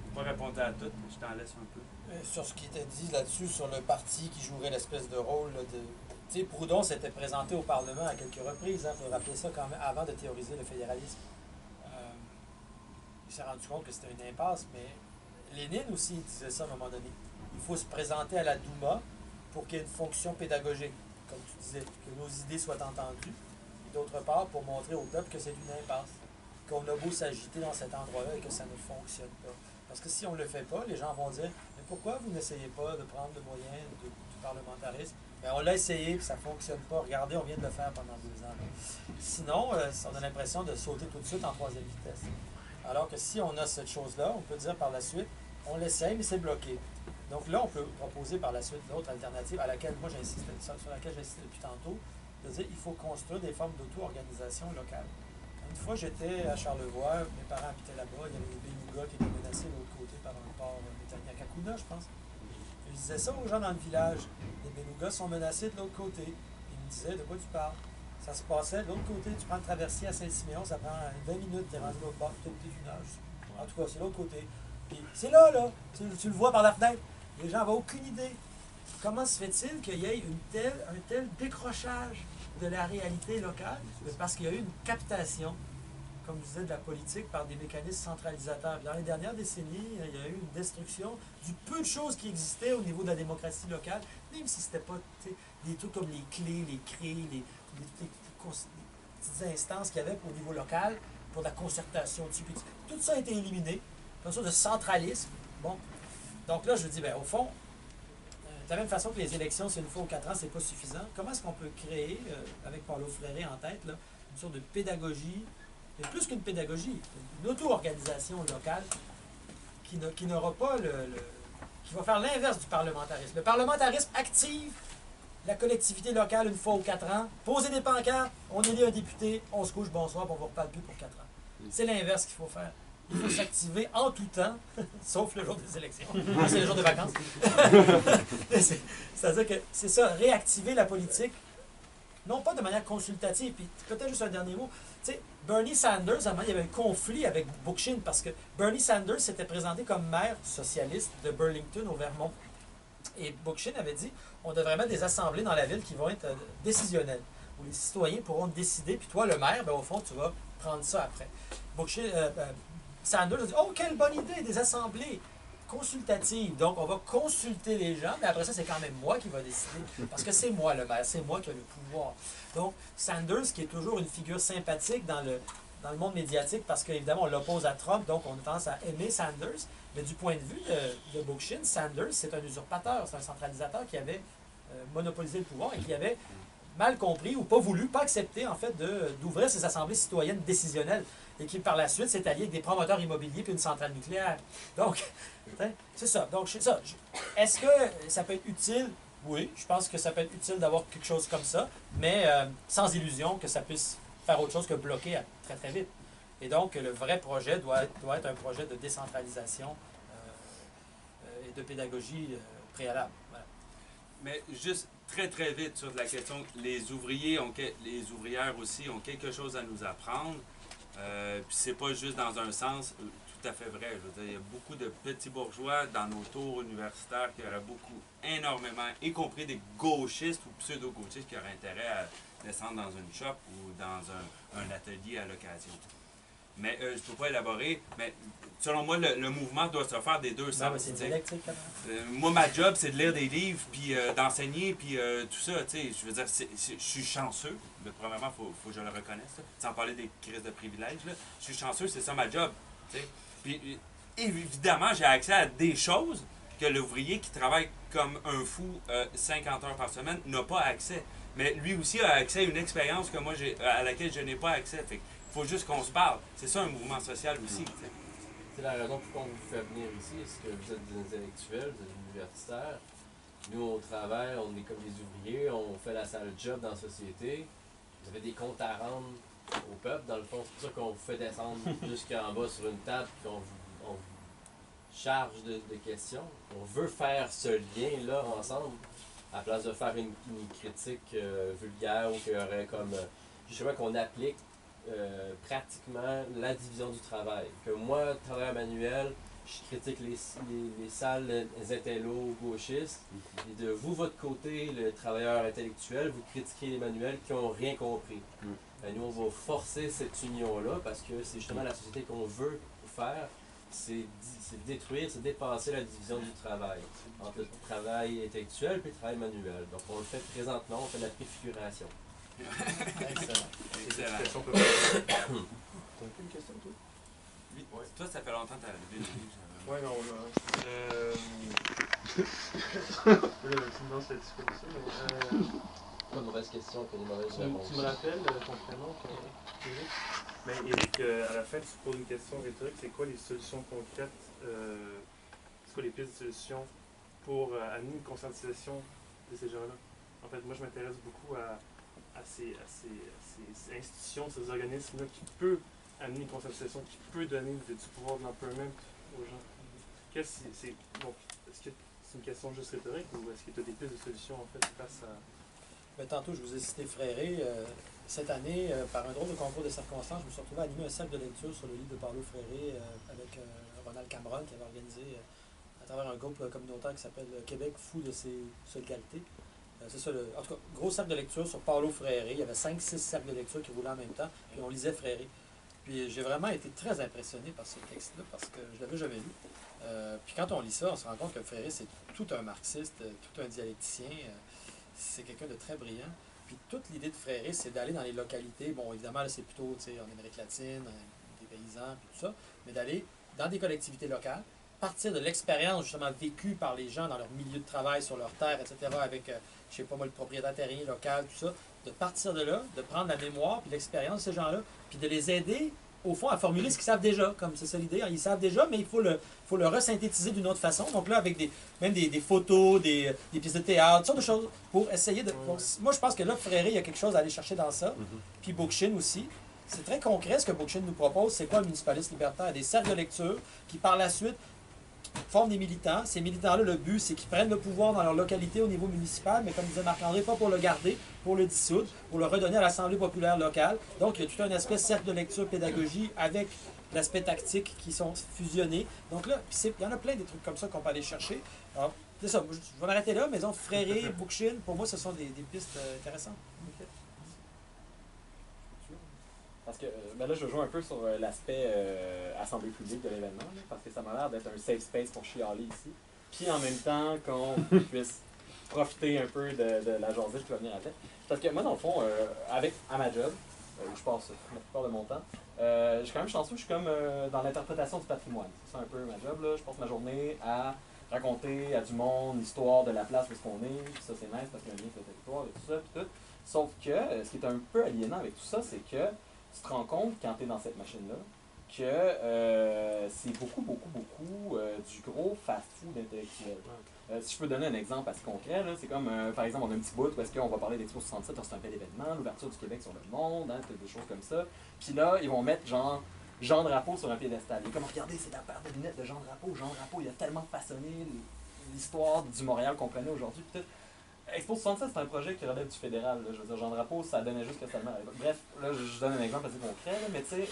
Je ne vais pas répondre à tout, mais je t'en laisse un peu. Sur ce qui était dit là-dessus, sur le parti qui jouerait l'espèce de rôle là, de... Tu sais, Proudhon s'était présenté au Parlement à quelques reprises, il faut rappeler ça quand même, avant de théoriser le fédéralisme. Il s'est rendu compte que c'était une impasse, mais Lénine aussi disait ça à un moment donné. Il faut se présenter à la Douma pour qu'il y ait une fonction pédagogique, comme tu disais, que nos idées soient entendues, et d'autre part pour montrer au peuple que c'est une impasse, qu'on a beau s'agiter dans cet endroit-là et que ça ne fonctionne pas. Parce que si on ne le fait pas, les gens vont dire « Mais pourquoi vous n'essayez pas de prendre le moyen du parlementarisme? » Ben, on l'a essayé, puis ça ne fonctionne pas. Regardez, on vient de le faire pendant 2 ans. Sinon, on a l'impression de sauter tout de suite en 3e vitesse. Alors que si on a cette chose-là, on peut dire par la suite, on l'essaye, mais c'est bloqué. Donc là, on peut proposer par la suite l'autre alternative à laquelle moi j'insiste, sur laquelle j'insiste depuis tantôt, de dire qu'il faut construire des formes d'auto-organisation locale. Une fois, j'étais à Charlevoix, mes parents habitaient là-bas, il y avait des Belugas qui étaient menacés de l'autre côté par un port métallique à Kakuna, je pense. Et je disais ça aux gens dans le village. Les Belugas sont menacés de l'autre côté. Ils me disaient, de quoi tu parles? Ça se passait de l'autre côté, tu prends le traversier à Saint-Siméon, ça prend 20 minutes, tu es rendu de l'autre bord, peut-être plus d'une heure. En tout cas, c'est l'autre côté. Puis c'est là, tu le vois par la fenêtre. Les gens n'avaient aucune idée. Comment se fait-il qu'il y ait un tel décrochage de la réalité locale? Parce qu'il y a eu une captation, comme je disais, de la politique par des mécanismes centralisateurs. Dans les dernières décennies, il y a eu une destruction du peu de choses qui existaient au niveau de la démocratie locale, même si ce n'était pas des trucs comme les clés, les crés, les petites instances qu'il y avait au niveau local pour la concertation. Tout ça a été éliminé, une sorte de centralisme. Bon. Donc là, je dis, ben, au fond, de la même façon que les élections, c'est une fois aux 4 ans, c'est pas suffisant. Comment est-ce qu'on peut créer, avec Paulo Freire en tête, là, une sorte de pédagogie, mais plus qu'une pédagogie, une auto-organisation locale qui n'aura pas qui va faire l'inverse du parlementarisme. Le parlementarisme active la collectivité locale une fois aux 4 ans, poser des pancartes, on élit un député, on se couche, bonsoir, puis on ne vous reparle plus pour 4 ans. C'est l'inverse qu'il faut faire. Il faut s'activer en tout temps, sauf le jour des élections. C'est le jour des vacances. C'est-à-dire que c'est ça, réactiver la politique, non pas de manière consultative. Puis peut-être juste un dernier mot. Tu sais, Bernie Sanders, à un moment, il y avait un conflit avec Bookchin parce que Bernie Sanders s'était présenté comme maire socialiste de Burlington au Vermont. Et Bookchin avait dit on devrait mettre des assemblées dans la ville qui vont être décisionnelles, où les citoyens pourront décider, puis toi, le maire, ben, au fond, tu vas prendre ça après. Sanders a dit oh, quelle bonne idée, des assemblées consultatives. Donc, on va consulter les gens, mais après ça, c'est quand même moi qui va décider, parce que c'est moi le maire, c'est moi qui ai le pouvoir. Donc, Sanders, qui est toujours une figure sympathique dans le monde médiatique, parce qu'évidemment, on l'oppose à Trump, donc on a tendance à aimer Sanders, mais du point de vue de Bookchin, Sanders, c'est un usurpateur, c'est un centralisateur qui avait monopolisé le pouvoir et qui avait mal compris ou pas voulu, pas accepté, en fait, d'ouvrir ces assemblées citoyennes décisionnelles et qui, par la suite, s'est allié avec des promoteurs immobiliers puis une centrale nucléaire. Donc, c'est ça. Donc, est-ce que ça peut être utile? Oui, je pense que ça peut être utile d'avoir quelque chose comme ça, mais sans illusion que ça puisse faire autre chose que bloquer très, très vite. Et donc, le vrai projet doit être un projet de décentralisation et de pédagogie préalable. Voilà. Mais juste très, très vite sur la question, les ouvrières aussi ont quelque chose à nous apprendre. Puis c'est pas juste dans un sens tout à fait vrai. Je veux dire, il y a beaucoup de petits bourgeois dans nos tours universitaires qui auraient énormément, y compris des gauchistes ou pseudo-gauchistes qui auraient intérêt à descendre dans une shop ou dans un atelier à l'occasion. Mais je ne peux pas élaborer. Mais selon moi, le mouvement doit se faire des deux Non, sens. mais c'est tu sais. dialectique, quand même. Moi, ma job, c'est de lire des livres, puis d'enseigner, puis tout ça. Tu sais, je veux dire, je suis chanceux. Mais premièrement, il faut que je le reconnaisse. Là. Sans parler des crises de privilèges. Là. Je suis chanceux, c'est ça ma job. Tu sais. Puis évidemment, j'ai accès à des choses que l'ouvrier qui travaille comme un fou 50 heures par semaine n'a pas accès. Mais lui aussi a accès à une expérience que moi à laquelle je n'ai pas accès. Fait qu'il faut juste qu'on se parle. C'est ça un mouvement social aussi. Tu sais. C'est la raison pour laquelle on vous fait venir ici, c'est que vous êtes des intellectuels, vous êtes universitaires. Nous, on travaille, on est comme des ouvriers, on fait la sale job dans la société. Vous avez des comptes à rendre au peuple, dans le fond. C'est pour ça qu'on vous fait descendre jusqu'en bas sur une table, puis on vous charge de questions. On veut faire ce lien-là ensemble, à la place de faire une critique vulgaire ou qu'il y aurait comme, justement, qu'on applique pratiquement la division du travail. Que moi, travailleur manuel, je critique les salles, les intellos gauchistes, et de vous, votre côté, le travailleur intellectuel, vous critiquez les manuels qui n'ont rien compris. Nous, on va forcer cette union-là parce que c'est justement la société qu'on veut faire, c'est détruire, c'est dépasser la division du travail entre le travail intellectuel et le travail manuel. Donc, on le fait présentement, on fait de la préfiguration. Excellent. Excellent. T'as une question, toi? Oui. Toi, ça fait longtemps que tu as levé le livre. Ouais, non, là, tu me lances là-dessus comme ça. Pas de mauvaise question, pas de mauvaise réponse. Tu me rappelles ton prénom, Éric? Mais Éric, à la fin, tu te poses une question rhétorique. C'est quoi les solutions concrètes? C'est quoi les pistes de solutions pour amener une conscientisation de ces gens-là? En fait, moi, je m'intéresse beaucoup à ces institutions, ces organismes-là qui peuvent amener une conscientisation, qui peut donner du pouvoir de l'empowerment aux gens. Est-ce que c'est une question juste rhétorique ou est-ce que tu as des pistes de solutions en fait face à... Mais tantôt, je vous ai cité Fréré. Cette année, par un drôle de concours de circonstances, je me suis retrouvé à animer un cercle de lecture sur le livre de Paulo Fréré avec Ronald Cameron qui avait organisé à travers un groupe communautaire qui s'appelle Québec fou de ses solidarités. C'est ça, en tout cas, gros cercle de lecture sur Paulo Fréré. Il y avait 5-6 cercles de lecture qui roulaient en même temps, puis on lisait Fréré. Puis j'ai vraiment été très impressionné par ce texte-là parce que je ne l'avais jamais lu. Puis quand on lit ça, on se rend compte que Fréré, c'est tout un marxiste, tout un dialecticien. C'est quelqu'un de très brillant. Puis toute l'idée de Fréré, c'est d'aller dans les localités. Bon, évidemment, là, c'est plutôt en Amérique latine, des paysans, puis tout ça, mais d'aller dans des collectivités locales, partir de l'expérience justement vécue par les gens dans leur milieu de travail, sur leur terre, etc., avec, je sais pas moi, le propriétaire terrien local, tout ça, de partir de là, de prendre la mémoire puis l'expérience de ces gens-là, puis de les aider, au fond, à formuler ce qu'ils savent déjà, comme c'est ça l'idée. Ils savent déjà, mais il faut le resynthétiser d'une autre façon. Donc là, avec même des photos, des pièces de théâtre, toutes sortes de choses, pour essayer de... Donc, moi, je pense que là, Fréré, il y a quelque chose à aller chercher dans ça. Puis Bookchin aussi. C'est très concret ce que Bookchin nous propose. C'est quoi un municipaliste libertaire? Des cercles de lecture qui, par la suite, forment des militants. Ces militants-là, le but, c'est qu'ils prennent le pouvoir dans leur localité au niveau municipal, mais comme disait Marc-André, pas pour le garder, pour le dissoudre, pour le redonner à l'Assemblée populaire locale. Donc, il y a tout un aspect cercle de lecture, pédagogie, avec l'aspect tactique qui sont fusionnés. Donc là, il y en a plein des trucs comme ça qu'on peut aller chercher. Alors, c'est ça, je vais m'arrêter là, mais disons, Fréré, Bookchin, pour moi, ce sont des pistes intéressantes. Okay. Parce que là, je joue un peu sur l'aspect assemblée publique de l'événement, parce que ça m'a l'air d'être un safe space pour chialer ici. Puis en même temps, qu'on puisse profiter un peu de la journée qui va venir après. Parce que moi, dans le fond, à ma job, je passe la plupart de mon temps, je suis quand même chanceux, je suis comme dans l'interprétation du patrimoine. C'est ça un peu ma job, là. Je passe ma journée à raconter à du monde l'histoire de la place où est-ce qu'on est, puis ça c'est nice parce qu'il y a un lien avec le territoire et tout ça, puis tout. Sauf que, ce qui est un peu aliénant avec tout ça, c'est que tu te rends compte, quand tu es dans cette machine-là, que c'est beaucoup du gros fast-food intellectuel. Si je peux donner un exemple assez concret, c'est comme, par exemple, on a un petit bout où est-ce qu'on va parler d'Expo 67, c'est un bel événement, l'ouverture du Québec sur le monde, des choses comme ça. Puis là, ils vont mettre genre Jean Drapeau sur un piédestal. Et comme, regardez, c'est la paire de lunettes de Jean Drapeau. Jean Drapeau, il a tellement façonné l'histoire du Montréal qu'on connaît aujourd'hui. Expo 67, c'est un projet qui relève du fédéral. Là. Je veux dire, Jean Drapeau, ça donnait juste que seulement à l'époque. Bref, là, je donne un exemple assez concret, là, mais tu sais,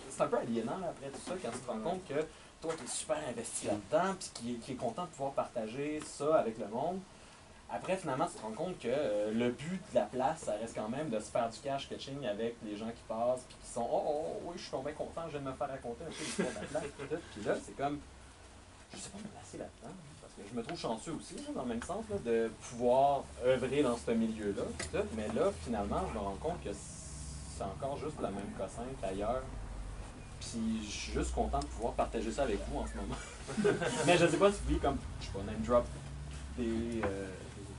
c'est un peu aliénant là, après tout ça, quand tu te rends compte que toi, qui es super investi là-dedans, puis qui est content de pouvoir partager ça avec le monde, après, finalement, tu te rends compte que le but de la place, ça reste quand même de se faire du cash catching avec les gens qui passent, puis qui sont oui, je suis tombé content, je viens de me faire raconter un peu l'histoire de la place. Puis là, c'est comme, je sais pas me placer là-dedans, parce que je me trouve chanceux aussi, là, dans le même sens, là, de pouvoir œuvrer dans ce milieu-là. Tout. Mais là, finalement, je me rends compte que c'est encore juste la même cossin qu'ailleurs. Puis je suis juste content de pouvoir partager ça avec vous en ce moment. Mais je sais pas si vous, comme, je sais pas, name drop des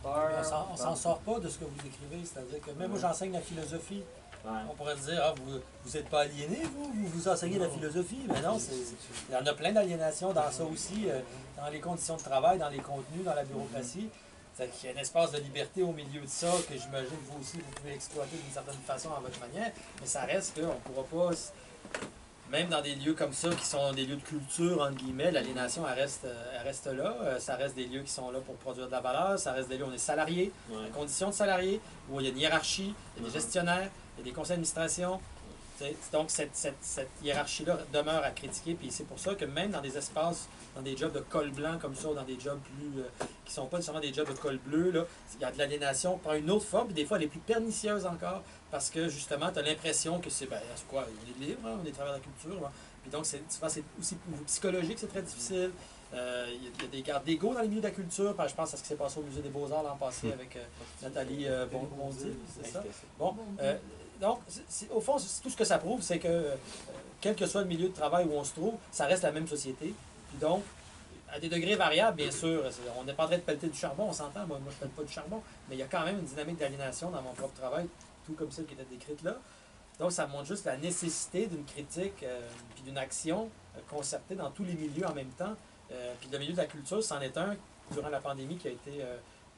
auteurs. On s'en sort pas de ce que vous écrivez, c'est-à-dire que même moi j'enseigne la philosophie. Ouais. On pourrait dire, ah, vous n'êtes pas aliéné, vous enseignez la philosophie. Mais non, il y en a plein d'aliénations dans ça aussi, dans les conditions de travail, dans les contenus, dans la bureaucratie. Il y a un espace de liberté au milieu de ça que j'imagine que vous aussi, vous pouvez exploiter d'une certaine façon à votre manière. Mais ça reste qu'on ne pourra pas, même dans des lieux comme ça, qui sont des lieux de culture, entre guillemets, l'aliénation, elle reste là. Ça reste des lieux qui sont là pour produire de la valeur. Ça reste des lieux où on est salarié, en condition de salarié, où il y a une hiérarchie, il y a des gestionnaires, il y a des conseils d'administration. Donc, cette hiérarchie-là demeure à critiquer. Puis c'est pour ça que même dans des espaces, dans des jobs de col blanc comme ça, ou dans des jobs plus qui ne sont pas nécessairement des jobs de col bleu, là, il y a de l'aliénation par une autre forme. Puis des fois, elle est plus pernicieuse encore. Parce que justement, tu as l'impression que c'est quoi, on est libre, hein, on est travailleurs de la culture. Hein. Puis donc, c'est aussi psychologique, c'est très difficile. Il y a des gardes d'ego dans les milieux de la culture. Je pense à ce qui s'est passé au Musée des Beaux-Arts l'an passé avec Nathalie Bondy, c'est ça? Bon, donc, au fond, tout ce que ça prouve, c'est que quel que soit le milieu de travail où on se trouve, ça reste la même société. Puis donc, à des degrés variables, bien sûr, on n'est pas en train de pelleter du charbon, on s'entend, moi je ne pèle pas du charbon, mais il y a quand même une dynamique d'aliénation dans mon propre travail, tout comme celle qui était décrite là. Donc, ça montre juste la nécessité d'une critique puis d'une action concertée dans tous les milieux en même temps. Puis le milieu de la culture, c'en est un durant la pandémie qui a été,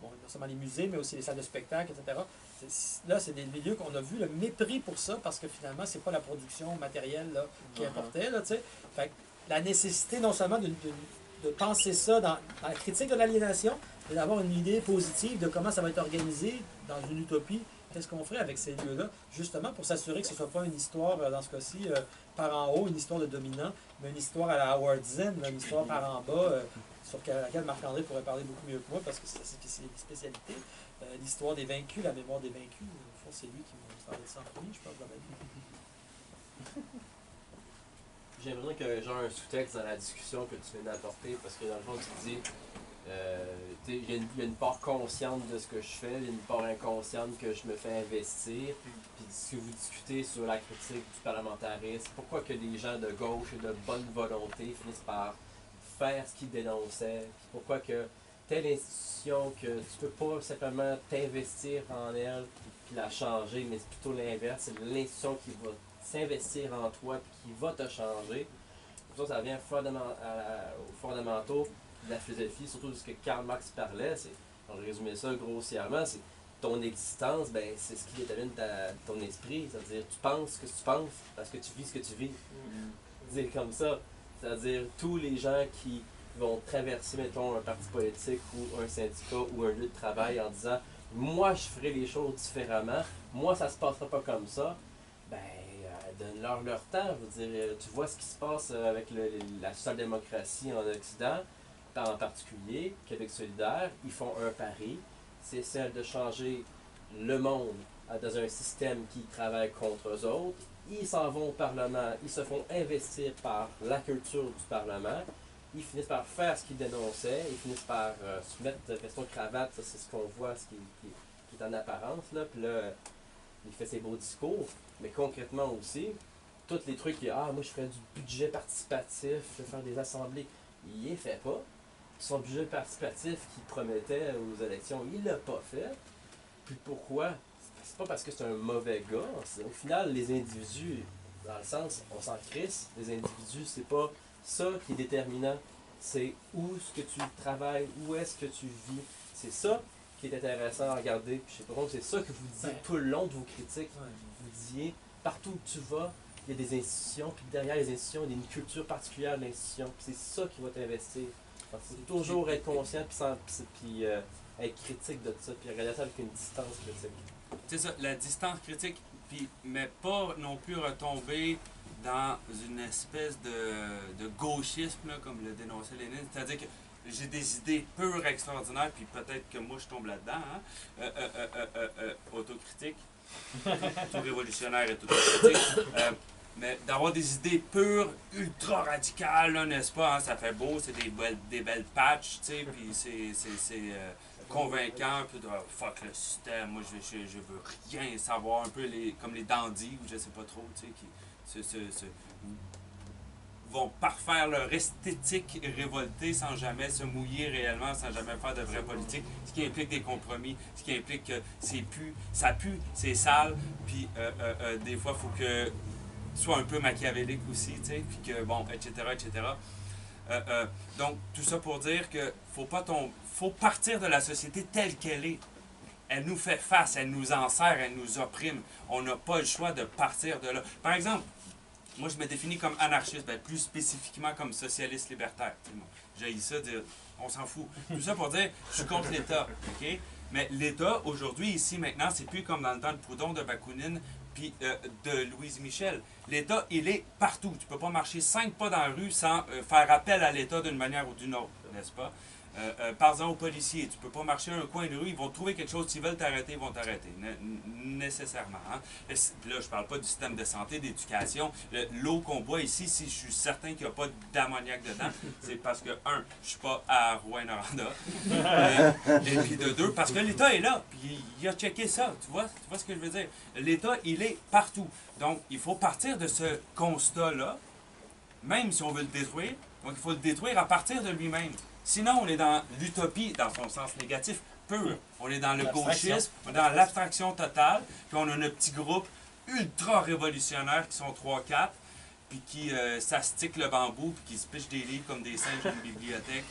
non seulement les musées, mais aussi les salles de spectacle, etc. Là, c'est des milieux qu'on a vu le mépris pour ça, parce que finalement, c'est pas la production matérielle là, qui importait. Là, fait que la nécessité non seulement de penser ça dans la critique de l'aliénation, mais d'avoir une idée positive de comment ça va être organisé dans une utopie. Qu'est-ce qu'on ferait avec ces lieux-là, justement pour s'assurer que ce ne soit pas une histoire, dans ce cas-ci, par en haut, une histoire de dominant, mais une histoire à la Howard Zinn, une histoire par en bas, sur laquelle Marc-André pourrait parler beaucoup mieux que moi, parce que c'est une spécialité. L'histoire des vaincus, la mémoire des vaincus, au fond, c'est lui qui m'a parlé de ça en premier, je pense, dans ma vie. J'aimerais que genre un sous-texte dans la discussion que tu viens d'apporter, parce que dans le fond, tu dis, il y a une part consciente de ce que je fais, il y a une part inconsciente que je me fais investir. Puis si vous discutez sur la critique du parlementarisme, pourquoi que des gens de gauche et de bonne volonté finissent par faire ce qu'ils dénonçaient, puis pourquoi que telle institution que tu peux pas simplement t'investir en elle puis la changer, mais c'est plutôt l'inverse, c'est l'institution qui va s'investir en toi et qui va te changer. Pour ça vient aux fondamentaux de la philosophie, surtout de ce que Karl Marx parlait. On va résumer ça grossièrement, c'est ton existence, ben, c'est ce qui détermine ton esprit. C'est-à-dire, tu penses ce que tu penses parce que tu vis ce que tu vis. Dire comme ça. C'est-à-dire, tous les gens qui vont traverser, mettons, un parti politique ou un syndicat ou un lieu de travail en disant « Moi, je ferai les choses différemment. Moi, ça se passera pas comme ça. » Ben, donne-leur leur temps. Je veux dire, tu vois ce qui se passe avec la social-démocratie en Occident, en particulier, Québec solidaire. Ils font un pari. C'est celle de changer le monde dans un système qui travaille contre eux autres. Ils s'en vont au Parlement, ils se font investir par la culture du Parlement. Ils finissent par faire ce qu'ils dénonçaient, ils finissent par se mettre de veston cravate, ça c'est ce qu'on voit, ce qui est en apparence. Là. Puis là, il fait ses beaux discours, mais concrètement aussi, tous les trucs, moi je ferais du budget participatif, je vais faire des assemblées, il les fait pas. Son budget participatif qu'il promettait aux élections, il l'a pas fait. Puis pourquoi? C'est pas parce que c'est un mauvais gars. Au final, les individus, dans le sens, on s'en crisse, les individus, c'est pas ça qui est déterminant. C'est où est-ce que tu travailles, où est-ce que tu vis. C'est ça qui est intéressant à regarder. Puis je sais pas, c'est ça que vous disiez tout le long de vos critiques. Vous disiez, partout où tu vas, il y a des institutions, puis derrière les institutions, il y a une culture particulière de l'institution. Puis c'est ça qui va t'investir. Il faut toujours être conscient, puis être critique de ça, puis regarder ça avec une distance critique. C'est ça, la distance critique, mais pas non plus retomber dans une espèce de gauchisme, là, comme le dénonçait Lénine. C'est-à-dire que j'ai des idées pures extraordinaires, puis peut-être que moi je tombe là-dedans, hein? Autocritique, tout révolutionnaire et tout critique. Mais d'avoir des idées pures, ultra radicales, là, n'est-ce pas? Hein? Ça fait beau, c'est des belles patchs, tu sais, puis c'est convaincant, puis de fuck le système, moi je veux rien savoir, un peu comme les dandys, ou je sais pas trop, tu sais, qui vont parfaire leur esthétique révoltée sans jamais se mouiller réellement, sans jamais faire de vraie politique, ce qui implique des compromis, ce qui implique que ça pue, c'est sale, puis des fois, il faut que soit un peu machiavélique aussi, tu sais, puis que, bon, etc., etc. Donc, tout ça pour dire que faut partir de la société telle qu'elle est. Elle nous fait face, elle nous enserre, elle nous opprime. On n'a pas le choix de partir de là. Par exemple, moi, je me définis comme anarchiste, ben, plus spécifiquement comme socialiste libertaire. J'ai ça, on s'en fout. Tout ça pour dire, je suis contre l'État, OK? Mais l'État, aujourd'hui, ici, maintenant, c'est plus comme dans le temps de Proudhon, de Bakounine, puis de Louise Michel. L'État, il est partout. Tu peux pas marcher 5 pas dans la rue sans faire appel à l'État d'une manière ou d'une autre, n'est-ce pas? Par-en aux policiers, tu peux pas marcher un coin de rue, ils vont trouver quelque chose, s'ils veulent t'arrêter, ils vont t'arrêter, nécessairement. Hein? Là, je parle pas du système de santé, d'éducation. L'eau qu'on boit ici, si je suis certain qu'il n'y a pas d'ammoniac dedans, c'est parce que, un, je suis pas à Rouyn-Noranda, et puis de deux, parce que l'État est là, puis il a checké ça, tu vois ce que je veux dire? L'État, il est partout. Donc, il faut partir de ce constat-là, même si on veut le détruire, donc il faut le détruire à partir de lui-même. Sinon, on est dans l'utopie, dans son sens négatif, pur. On est dans le gauchisme, on est dans l'abstraction totale, puis on a nos petits groupes ultra révolutionnaires qui sont 3-4, puis qui s'astiquent le bambou, puis qui se pichent des livres comme des singes dans une bibliothèque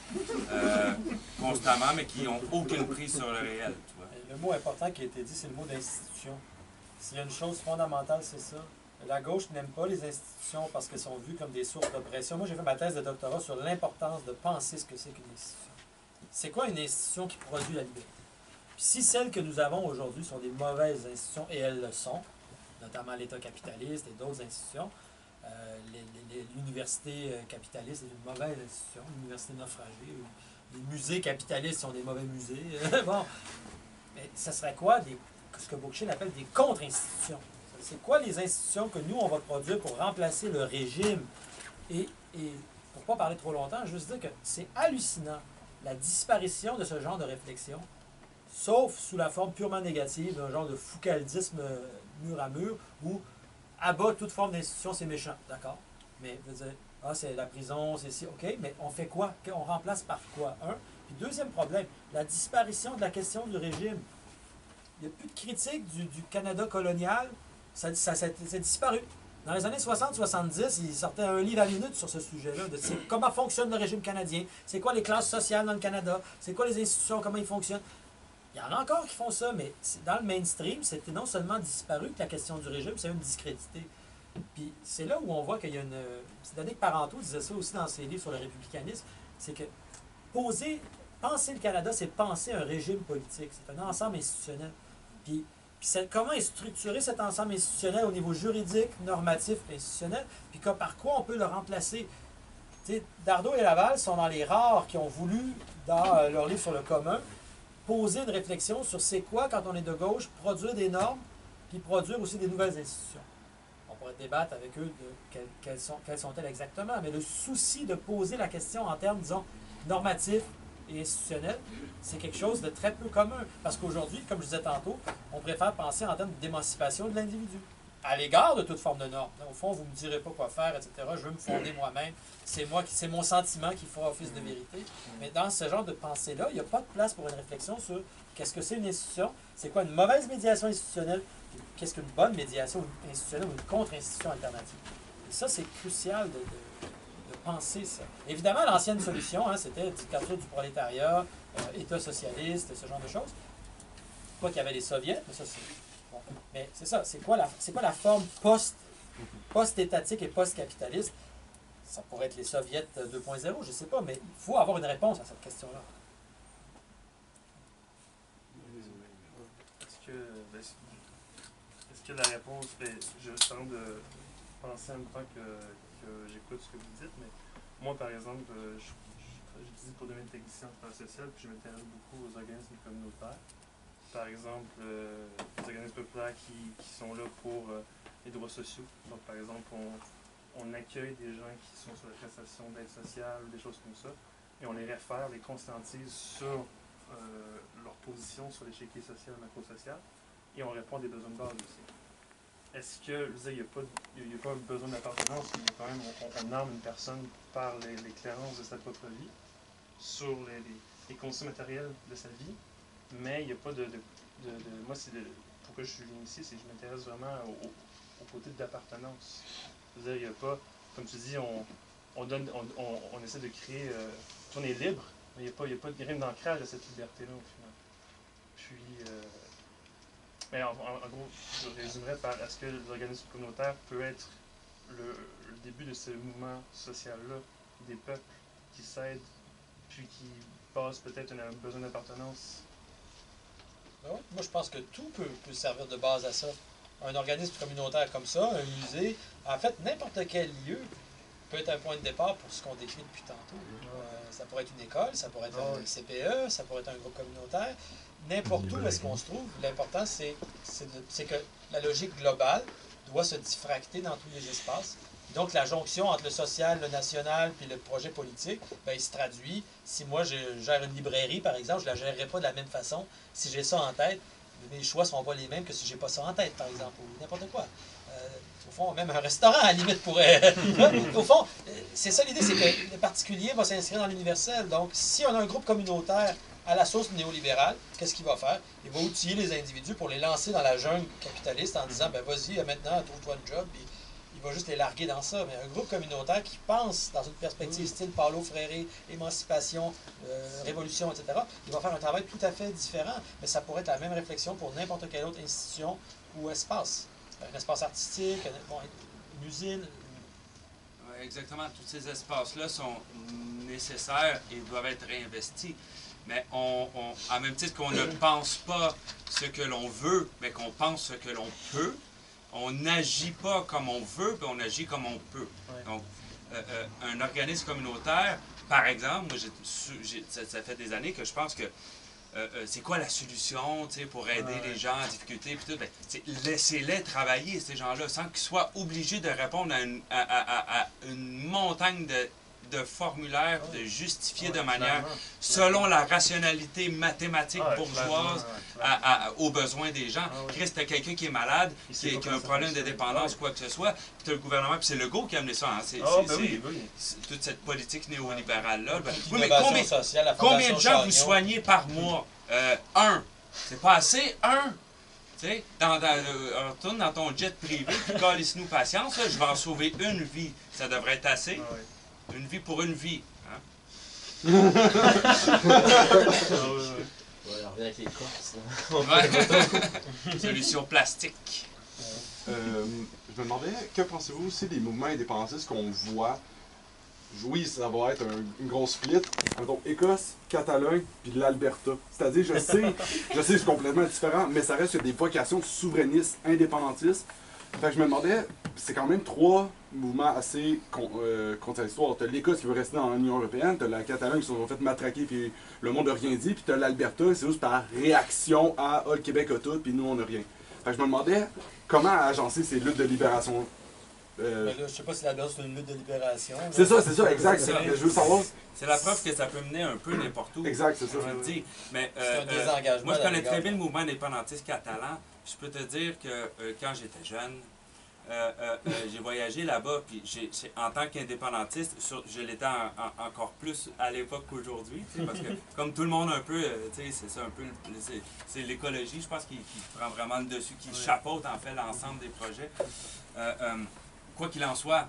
constamment, mais qui n'ont aucune prise sur le réel. Tu vois. Le mot important qui a été dit, c'est le mot d'institution. S'il y a une chose fondamentale, c'est ça. La gauche n'aime pas les institutions parce qu'elles sont vues comme des sources d'oppression. Moi, j'ai fait ma thèse de doctorat sur l'importance de penser ce que c'est qu'une institution. C'est quoi une institution qui produit la liberté? Puis si celles que nous avons aujourd'hui sont des mauvaises institutions, et elles le sont, notamment l'État capitaliste et d'autres institutions, l'université capitaliste est une mauvaise institution, l'université naufragée, les musées capitalistes sont des mauvais musées. Bon, mais ça serait quoi ce que Bookchin appelle des contre-institutions? C'est quoi les institutions que nous, on va produire pour remplacer le régime? Et pour ne pas parler trop longtemps, juste dire que c'est hallucinant, la disparition de ce genre de réflexion, sauf sous la forme purement négative d'un genre de foucaldisme mur à mur, où abat toute forme d'institution, c'est méchant, d'accord? Mais je veux dire, c'est la prison, c'est si, OK, mais on fait quoi? On remplace par quoi? Puis deuxième problème, la disparition de la question du régime. Il n'y a plus de critique du Canada colonial. Ça disparu. Dans les années 60-70, il sortait un livre à la minute sur ce sujet-là, de comment fonctionne le régime canadien, c'est quoi les classes sociales dans le Canada, c'est quoi les institutions, comment ils fonctionnent. Il y en a encore qui font ça, mais dans le mainstream, c'était non seulement disparu que la question du régime, c'est une discrédité. Puis c'est là où on voit qu'il y a une... Sidonie Parenteau disait ça aussi dans ses livres sur le républicanisme, c'est que penser le Canada, c'est penser un régime politique, c'est un ensemble institutionnel. Puis comment est structuré cet ensemble institutionnel au niveau juridique, normatif, institutionnel, puis par quoi on peut le remplacer. T'sais, Dardeau et Laval sont dans les rares qui ont voulu, dans leur livre sur le commun, poser une réflexion sur c'est quoi, quand on est de gauche, produire des normes, puis produire aussi des nouvelles institutions. On pourrait débattre avec eux de quelles sont-elles exactement, mais le souci de poser la question en termes, disons, normatifs, et institutionnel, c'est quelque chose de très peu commun. Parce qu'aujourd'hui, comme je disais tantôt, on préfère penser en termes d'émancipation de l'individu, à l'égard de toute forme de norme. Au fond, vous ne me direz pas quoi faire, etc. Je veux me fonder moi-même. C'est mon sentiment qui fera office de vérité. Mais dans ce genre de pensée-là, il n'y a pas de place pour une réflexion sur qu'est-ce que c'est une institution, c'est quoi une mauvaise médiation institutionnelle, qu'est-ce qu'une bonne médiation institutionnelle ou une contre-institution alternative. Et ça, c'est crucial de penser ça. Évidemment, l'ancienne solution, c'était dictature du prolétariat, État socialiste, ce genre de choses. Quoi qu'il y avait les soviets, mais ça c'est... Bon. Mais c'est ça, c'est quoi la forme post-étatique et post-capitaliste? Ça pourrait être les soviets 2.0, je ne sais pas, mais il faut avoir une réponse à cette question-là. Est-ce que la réponse, je tente de penser en même temps que j'écoute ce que vous dites, mais moi, par exemple, je j'étudie pour devenir technicien en travail social, puis je m'intéresse beaucoup aux organismes communautaires. Par exemple, les organismes populaires qui sont là pour les droits sociaux. Donc, par exemple, on accueille des gens qui sont sur la prestation d'aide sociale ou des choses comme ça, et on les réfère, les conscientise sur leur position sur l'échiquier social et macro-social, et on répond à des besoins de base aussi. Est-ce que, il n'y a pas besoin d'appartenance, mais quand même, on arme une personne par l'éclairance de sa propre vie, sur les conditions matérielles de sa vie, mais il n'y a pas moi, pourquoi je suis venu ici, c'est que je m'intéresse vraiment au côté d'appartenance. C'est-à-dire, il n'y a pas, comme tu dis, on essaie de créer, on est libre, mais il n'y a pas de grain d'ancrage à cette liberté-là, au final. Puis, mais en gros, je résumerais par est-ce que l'organisme communautaire peut être le début de ce mouvement social-là, des peuples qui s'aident, puis qui passent peut-être un besoin d'appartenance. Ben oui, moi, je pense que tout peut servir de base à ça. Un organisme communautaire comme ça, un musée, en fait, n'importe quel lieu peut être un point de départ pour ce qu'on décrit depuis tantôt. Ça pourrait être une école, ça pourrait être un CPE, ça pourrait être un groupe communautaire. N'importe où est-ce qu'on se trouve, l'important, c'est que la logique globale doit se diffracter dans tous les espaces. Donc, la jonction entre le social, le national, puis le projet politique, ben, il se traduit. Si moi, je gère une librairie, par exemple, je ne la gérerai pas de la même façon. Si j'ai ça en tête, mes choix ne seront pas les mêmes que si je n'ai pas ça en tête, par exemple, ou n'importe quoi. Au fond, même un restaurant, à la limite, pourrait... Au fond, c'est ça l'idée, c'est que le particulier va s'inscrire dans l'universel. Donc, si on a un groupe communautaire à la sauce néolibérale, qu'est-ce qu'il va faire? Il va outiller les individus pour les lancer dans la jungle capitaliste en disant, ben vas-y, maintenant, trouve-toi un job, puis il va juste les larguer dans ça. Mais un groupe communautaire qui pense dans une perspective style Paulo Freire, émancipation, révolution, etc., il va faire un travail tout à fait différent. Mais ça pourrait être la même réflexion pour n'importe quelle autre institution ou espace. Un espace artistique, une usine. Ouais, exactement. Tous ces espaces-là sont nécessaires et doivent être réinvestis. Mais à même titre qu'on ne pense pas ce que l'on veut, mais qu'on pense ce que l'on peut, on n'agit pas comme on veut, mais on agit comme on peut. Ouais. Donc, un organisme communautaire, par exemple, moi, ça fait des années que je pense que c'est quoi la solution pour aider les gens en difficulté, puis tout, ben, laissez-les travailler, ces gens-là, sans qu'ils soient obligés de répondre à une montagne de formulaires, de justifier de manière selon la rationalité mathématique bourgeoise aux besoins des gens. Chris, t'as quelqu'un qui est malade, qui a un problème de dépendance, quoi que ce soit, puis t'as le gouvernement, puis c'est Legault qui a amené ça. Hein. C'est toute cette politique néolibérale-là. Ben, oui, mais combien de gens vous soignez par mois? Un. C'est pas assez? Un. Tu sais, retourne dans ton jet privé, puis calisse-nous patience, là, je vais en sauver une vie. Ça devrait être assez. Une vie pour une vie. Hein? Ouais, on revient avec les Corses. Solution plastique. Je me demandais, que pensez-vous aussi des mouvements indépendantistes qu'on voit? Oui, ça va être une grosse split. Donc, Écosse, Catalogne, puis l'Alberta. C'est-à-dire, je sais, c'est complètement différent, mais ça reste des vocations souverainistes, indépendantistes. Fait que je me demandais, c'est quand même trois mouvements assez contradictoires. T'as l'Écosse qui veut rester dans l'Union européenne, t'as la Catalogne qui se sont fait matraquer puis le monde n'a rien dit, puis t'as l'Alberta, c'est juste par réaction à le Québec a tout, puis nous on n'a rien. Fait que je me demandais comment agencer ces luttes de libération. Mais là, je sais pas si l'Alberta c'est une lutte de libération. C'est ça, exact. Je veux savoir. C'est la preuve que ça peut mener un peu n'importe où. Exact, c'est ça. Je te dis. Mais c'est un désengagement. moi, je connais très bien le mouvement indépendantiste catalan. Je peux te dire que quand j'étais jeune, j'ai voyagé là-bas, puis en tant qu'indépendantiste, je l'étais encore plus à l'époque qu'aujourd'hui, parce que comme tout le monde un peu, c'est ça un peu, c'est l'écologie, je pense, qui prend vraiment le dessus, qui chapeaute en fait l'ensemble des projets. Quoi qu'il en soit,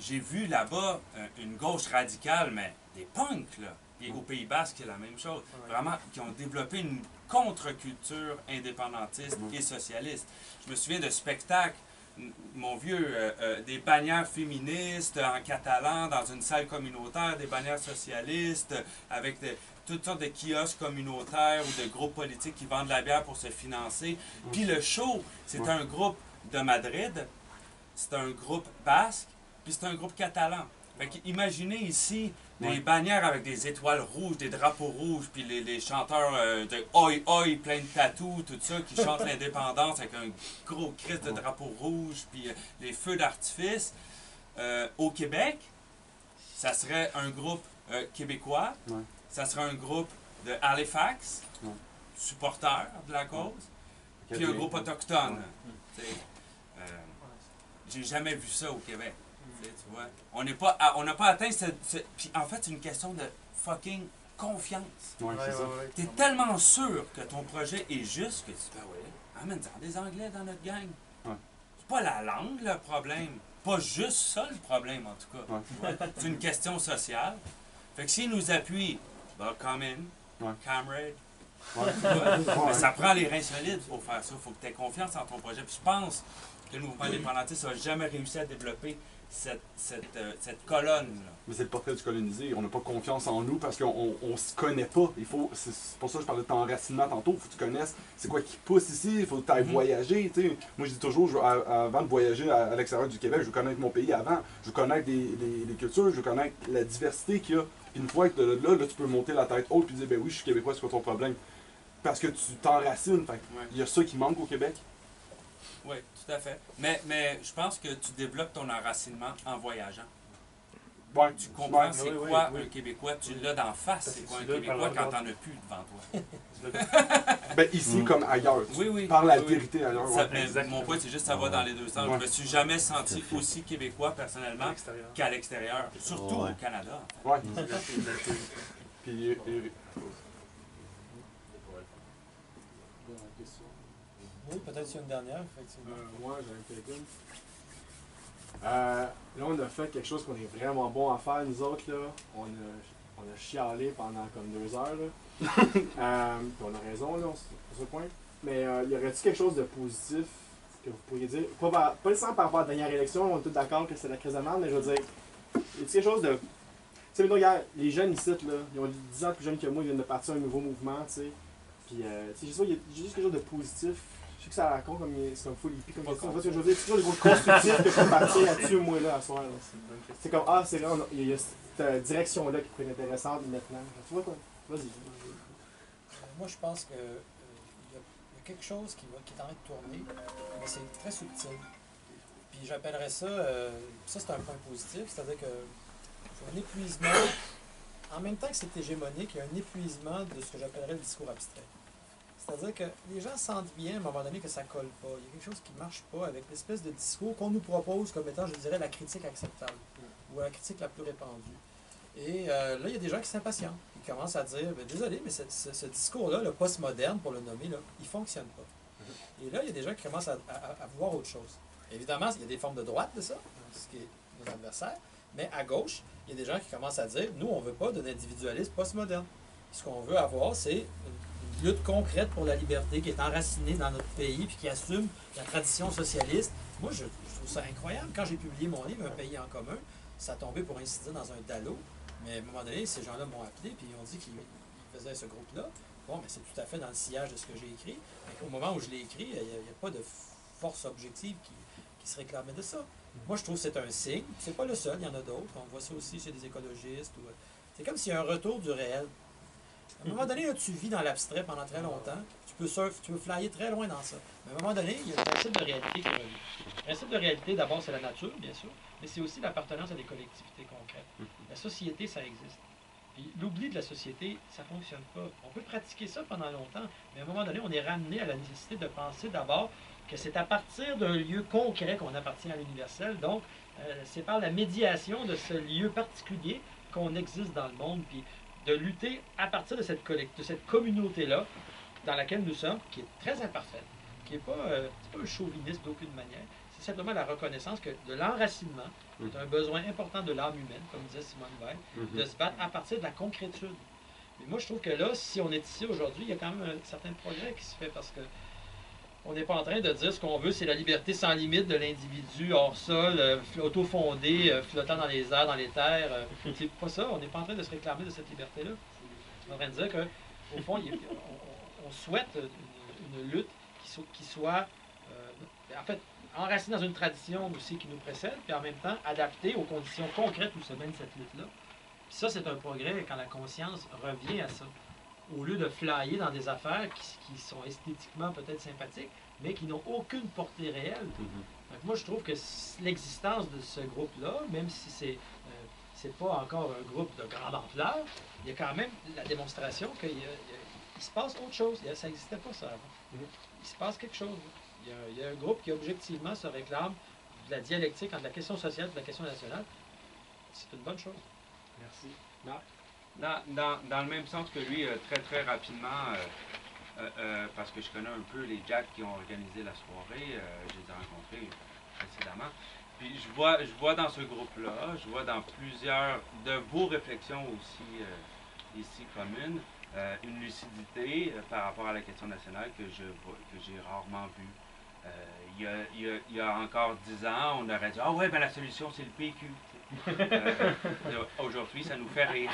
j'ai vu là-bas une gauche radicale, mais des punks, là. Et au Pays Basque, c'est la même chose. Vraiment, qui ont développé une contre-culture indépendantiste et socialiste. Je me souviens de spectacles, mon vieux, des bannières féministes en catalan dans une salle communautaire, des bannières socialistes, avec toutes sortes de kiosques communautaires ou de groupes politiques qui vendent de la bière pour se financer. Puis le show, c'est un groupe de Madrid, c'est un groupe basque, puis c'est un groupe catalan. Fait que imaginez ici des Ouais. bannières avec des étoiles rouges, des drapeaux rouges, puis les chanteurs de Oi Oi, plein de tatous, tout ça, qui chantent l'indépendance avec un gros cri de drapeau rouge, puis les feux d'artifice. Au Québec, ça serait un groupe québécois, Ouais. ça serait un groupe de Halifax, Ouais. supporters de la cause, puis un groupe autochtone. Tu sais, j'ai jamais vu ça au Québec. Tu vois, on n'a pas atteint puis en fait, c'est une question de fucking confiance. Ouais, c'est ça. T'es tellement sûr que ton projet est juste que tu dis, ben oui, amène-en des Anglais dans notre gang. Ouais. C'est pas la langue le problème. Pas juste ça le problème, en tout cas. Ouais. Tu vois. C'est une question sociale. Fait que s'ils nous appuient, ben, come in, Ouais. comrade. Ouais. Mais ça prend les reins solides pour faire ça. Il faut que tu aies confiance en ton projet. Puis je pense que le mouvement indépendantiste n'a jamais réussi à développer cette colonne-là. Mais c'est le portrait du colonisé. On n'a pas confiance en nous parce qu'on se connaît pas. C'est pour ça que je parlais de ton enracinement tantôt. Il faut que tu connaisses c'est quoi qui pousse ici. Il faut que tu ailles voyager. T'sais. Moi, je dis toujours, avant de voyager à l'extérieur du Québec, je veux connaître mon pays avant. Je veux connaître les cultures. Je veux connaître la diversité qu'il y a. Puis une fois que là, tu peux monter la tête haute et dire, ben oui, je suis québécois, c'est quoi ton problème? Parce que tu t'enracines. Fait il y a ça qui manque au Québec. Oui, tout à fait. Mais je pense que tu développes ton enracinement en voyageant. Ouais. Tu comprends Ouais. c'est Oui, quoi oui. un Québécois, tu l'as d'en face, Parce c'est que quoi un tu l'as Québécois par quand la- t'en as plus devant toi. Ben ici comme ailleurs. Oui, oui. Par oui, l'altérité ailleurs. Ça, Ouais. mais Exactement. mon point, c'est juste que ça va dans les deux sens. Ouais. Je me suis jamais senti aussi québécois personnellement À l'extérieur. qu'à l'extérieur, surtout Ouais. au Canada. Ouais. La- Puis, Oui, peut-être c'est une dernière, effectivement. Moi, j'en ai quelqu'un. Là, on a fait quelque chose qu'on est vraiment bon à faire, nous autres. Là. On a chialé pendant comme 2 heures. Là. Puis on a raison, là, sur ce point. Mais y aurait-il quelque chose de positif que vous pourriez dire? Pas nécessairement par rapport à la dernière élection, on est tous d'accord que c'est la crise de merde, mais je veux dire, y a-t-il quelque chose de. Tu sais, mettons, regarde, les jeunes ici, là, ils ont 10 ans plus jeunes que moi, ils viennent de partir un nouveau mouvement, tu sais. Puis, tu sais, je sais pas, il y a juste quelque chose de positif. Je sais que ça raconte comme c'est comme full hippie comme question. En fait, je veux dire, c'est toujours des gros constructifs que je peux partir là-dessus, moi, là, à soir. Là. C'est une bonne question. C'est comme, ah, c'est là, il y a cette direction-là qui pourrait être intéressante maintenant. Tu vois quoi? Vas-y. Moi, je pense que y a quelque chose qui est en train de tourner, mais c'est très subtil. Puis j'appellerais ça, ça c'est un point positif, c'est-à-dire que c'est un épuisement, en même temps que c'est hégémonique, il y a un épuisement de ce que j'appellerais le discours abstrait. C'est-à-dire que les gens sentent bien à un moment donné que ça colle pas. Il y a quelque chose qui ne marche pas avec l'espèce de discours qu'on nous propose comme étant, je dirais, la critique acceptable ou la critique la plus répandue. Et là, il y a des gens qui s'impatientent. Ils commencent à dire, ben, désolé, mais ce discours-là, le postmoderne, pour le nommer, là, il ne fonctionne pas. Et là, il y a des gens qui commencent à voir autre chose. Évidemment, il y a des formes de droite de ça, ce qui est nos adversaires, mais à gauche, il y a des gens qui commencent à dire, nous, on ne veut pas d'un individualisme postmoderne. Ce qu'on veut avoir, c'est une lutte concrète pour la liberté qui est enracinée dans notre pays puis qui assume la tradition socialiste. Moi, je trouve ça incroyable. Quand j'ai publié mon livre, Un pays en commun, ça a tombé pour ainsi dire dans un dallo. Mais à un moment donné, ces gens-là m'ont appelé puis ils ont dit qu'ils faisaient ce groupe-là. Bon, mais c'est tout à fait dans le sillage de ce que j'ai écrit. Mais au moment où je l'ai écrit, il n'y a pas de force objective qui se réclamait de ça. Moi, je trouve que c'est un signe. C'est pas le seul, il y en a d'autres. On voit ça aussi chez des écologistes. C'est comme s'il y a un retour du réel. À un moment donné, là, tu vis dans l'abstrait pendant très longtemps. Tu peux flyer très loin dans ça. Mais à un moment donné, il y a le principe de réalité qui revient. Le principe de réalité, d'abord, c'est la nature, bien sûr, mais c'est aussi l'appartenance à des collectivités concrètes. La société, ça existe. Puis l'oubli de la société, ça ne fonctionne pas. On peut pratiquer ça pendant longtemps, mais à un moment donné, on est ramené à la nécessité de penser d'abord que c'est à partir d'un lieu concret qu'on appartient à l'universel. Donc, c'est par la médiation de ce lieu particulier qu'on existe dans le monde. Puis de lutter à partir de cette communauté-là dans laquelle nous sommes, qui est très imparfaite, qui n'est pas, c'est pas un chauviniste d'aucune manière, c'est simplement la reconnaissance que de l'enracinement est un besoin important de l'âme humaine, comme disait Simone Veil, de se battre à partir de la concrétude. Mais moi, je trouve que là, si on est ici aujourd'hui, il y a quand même un certain progrès qui se fait parce que on n'est pas en train de dire ce qu'on veut, c'est la liberté sans limite de l'individu hors sol, auto-fondé, flottant dans les airs, dans les terres. C'est pas ça. On n'est pas en train de se réclamer de cette liberté-là. On est en train de dire qu'au fond, on souhaite une lutte qui soit... en fait, enraciné dans une tradition aussi qui nous précède, puis en même temps adapté aux conditions concrètes où se mène cette lutte-là. Puis ça, c'est un progrès quand la conscience revient à ça. Au lieu de flyer dans des affaires qui sont esthétiquement peut-être sympathiques, mais qui n'ont aucune portée réelle. Donc moi, je trouve que l'existence de ce groupe-là, même si c'est pas encore un groupe de grande ampleur, il y a quand même la démonstration qu'il se passe autre chose. Ça n'existait pas, ça, avant. Il se passe quelque chose. Il y a un groupe qui, objectivement, se réclame de la dialectique entre la question sociale et la question nationale. C'est une bonne chose. Merci. Marc? Dans le même sens que lui, très très rapidement, parce que je connais un peu les Jacks qui ont organisé la soirée, je les ai rencontrés précédemment. Puis je vois dans ce groupe-là, je vois dans plusieurs de vos réflexions aussi ici communes, une lucidité par rapport à la question nationale que j'ai rarement vue. Il y a encore 10 ans, on aurait dit « Ah ouais, ben la solution c'est le PQ ». Aujourd'hui, ça nous fait rire.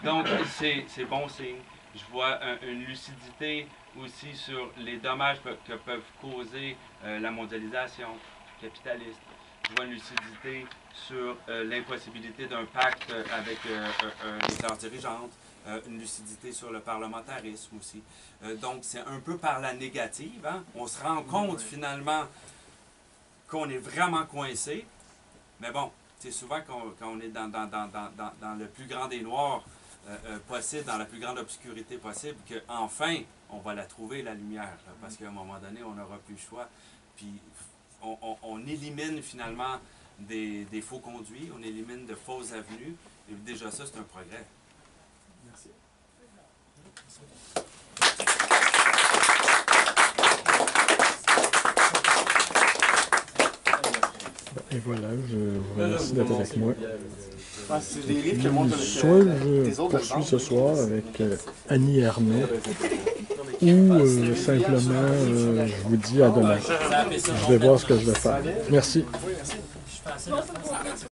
Donc, c'est bon signe. Je vois une lucidité aussi sur les dommages que peuvent causer la mondialisation capitaliste. Je vois une lucidité sur l'impossibilité d'un pacte avec les classes dirigeantes. Une lucidité sur le parlementarisme aussi. Donc, c'est un peu par la négative. Hein? On se rend compte finalement qu'on est vraiment coincé. Mais bon, c'est souvent quand on est dans le plus grand des noirs possible, dans la plus grande obscurité possible, qu'enfin, on va la trouver, la lumière. Là, parce qu'à un moment donné, on n'aura plus le choix. Puis, on élimine finalement des faux conduits, on élimine de fausses avenues. Et déjà ça, c'est un progrès. Merci. Et voilà, je vous remercie d'être avec moi. C'est des livres que le monde Soit je poursuis ce soir avec Annie Ernaux, ou simplement je vous dis à demain. Je vais voir ce que je vais faire. Merci.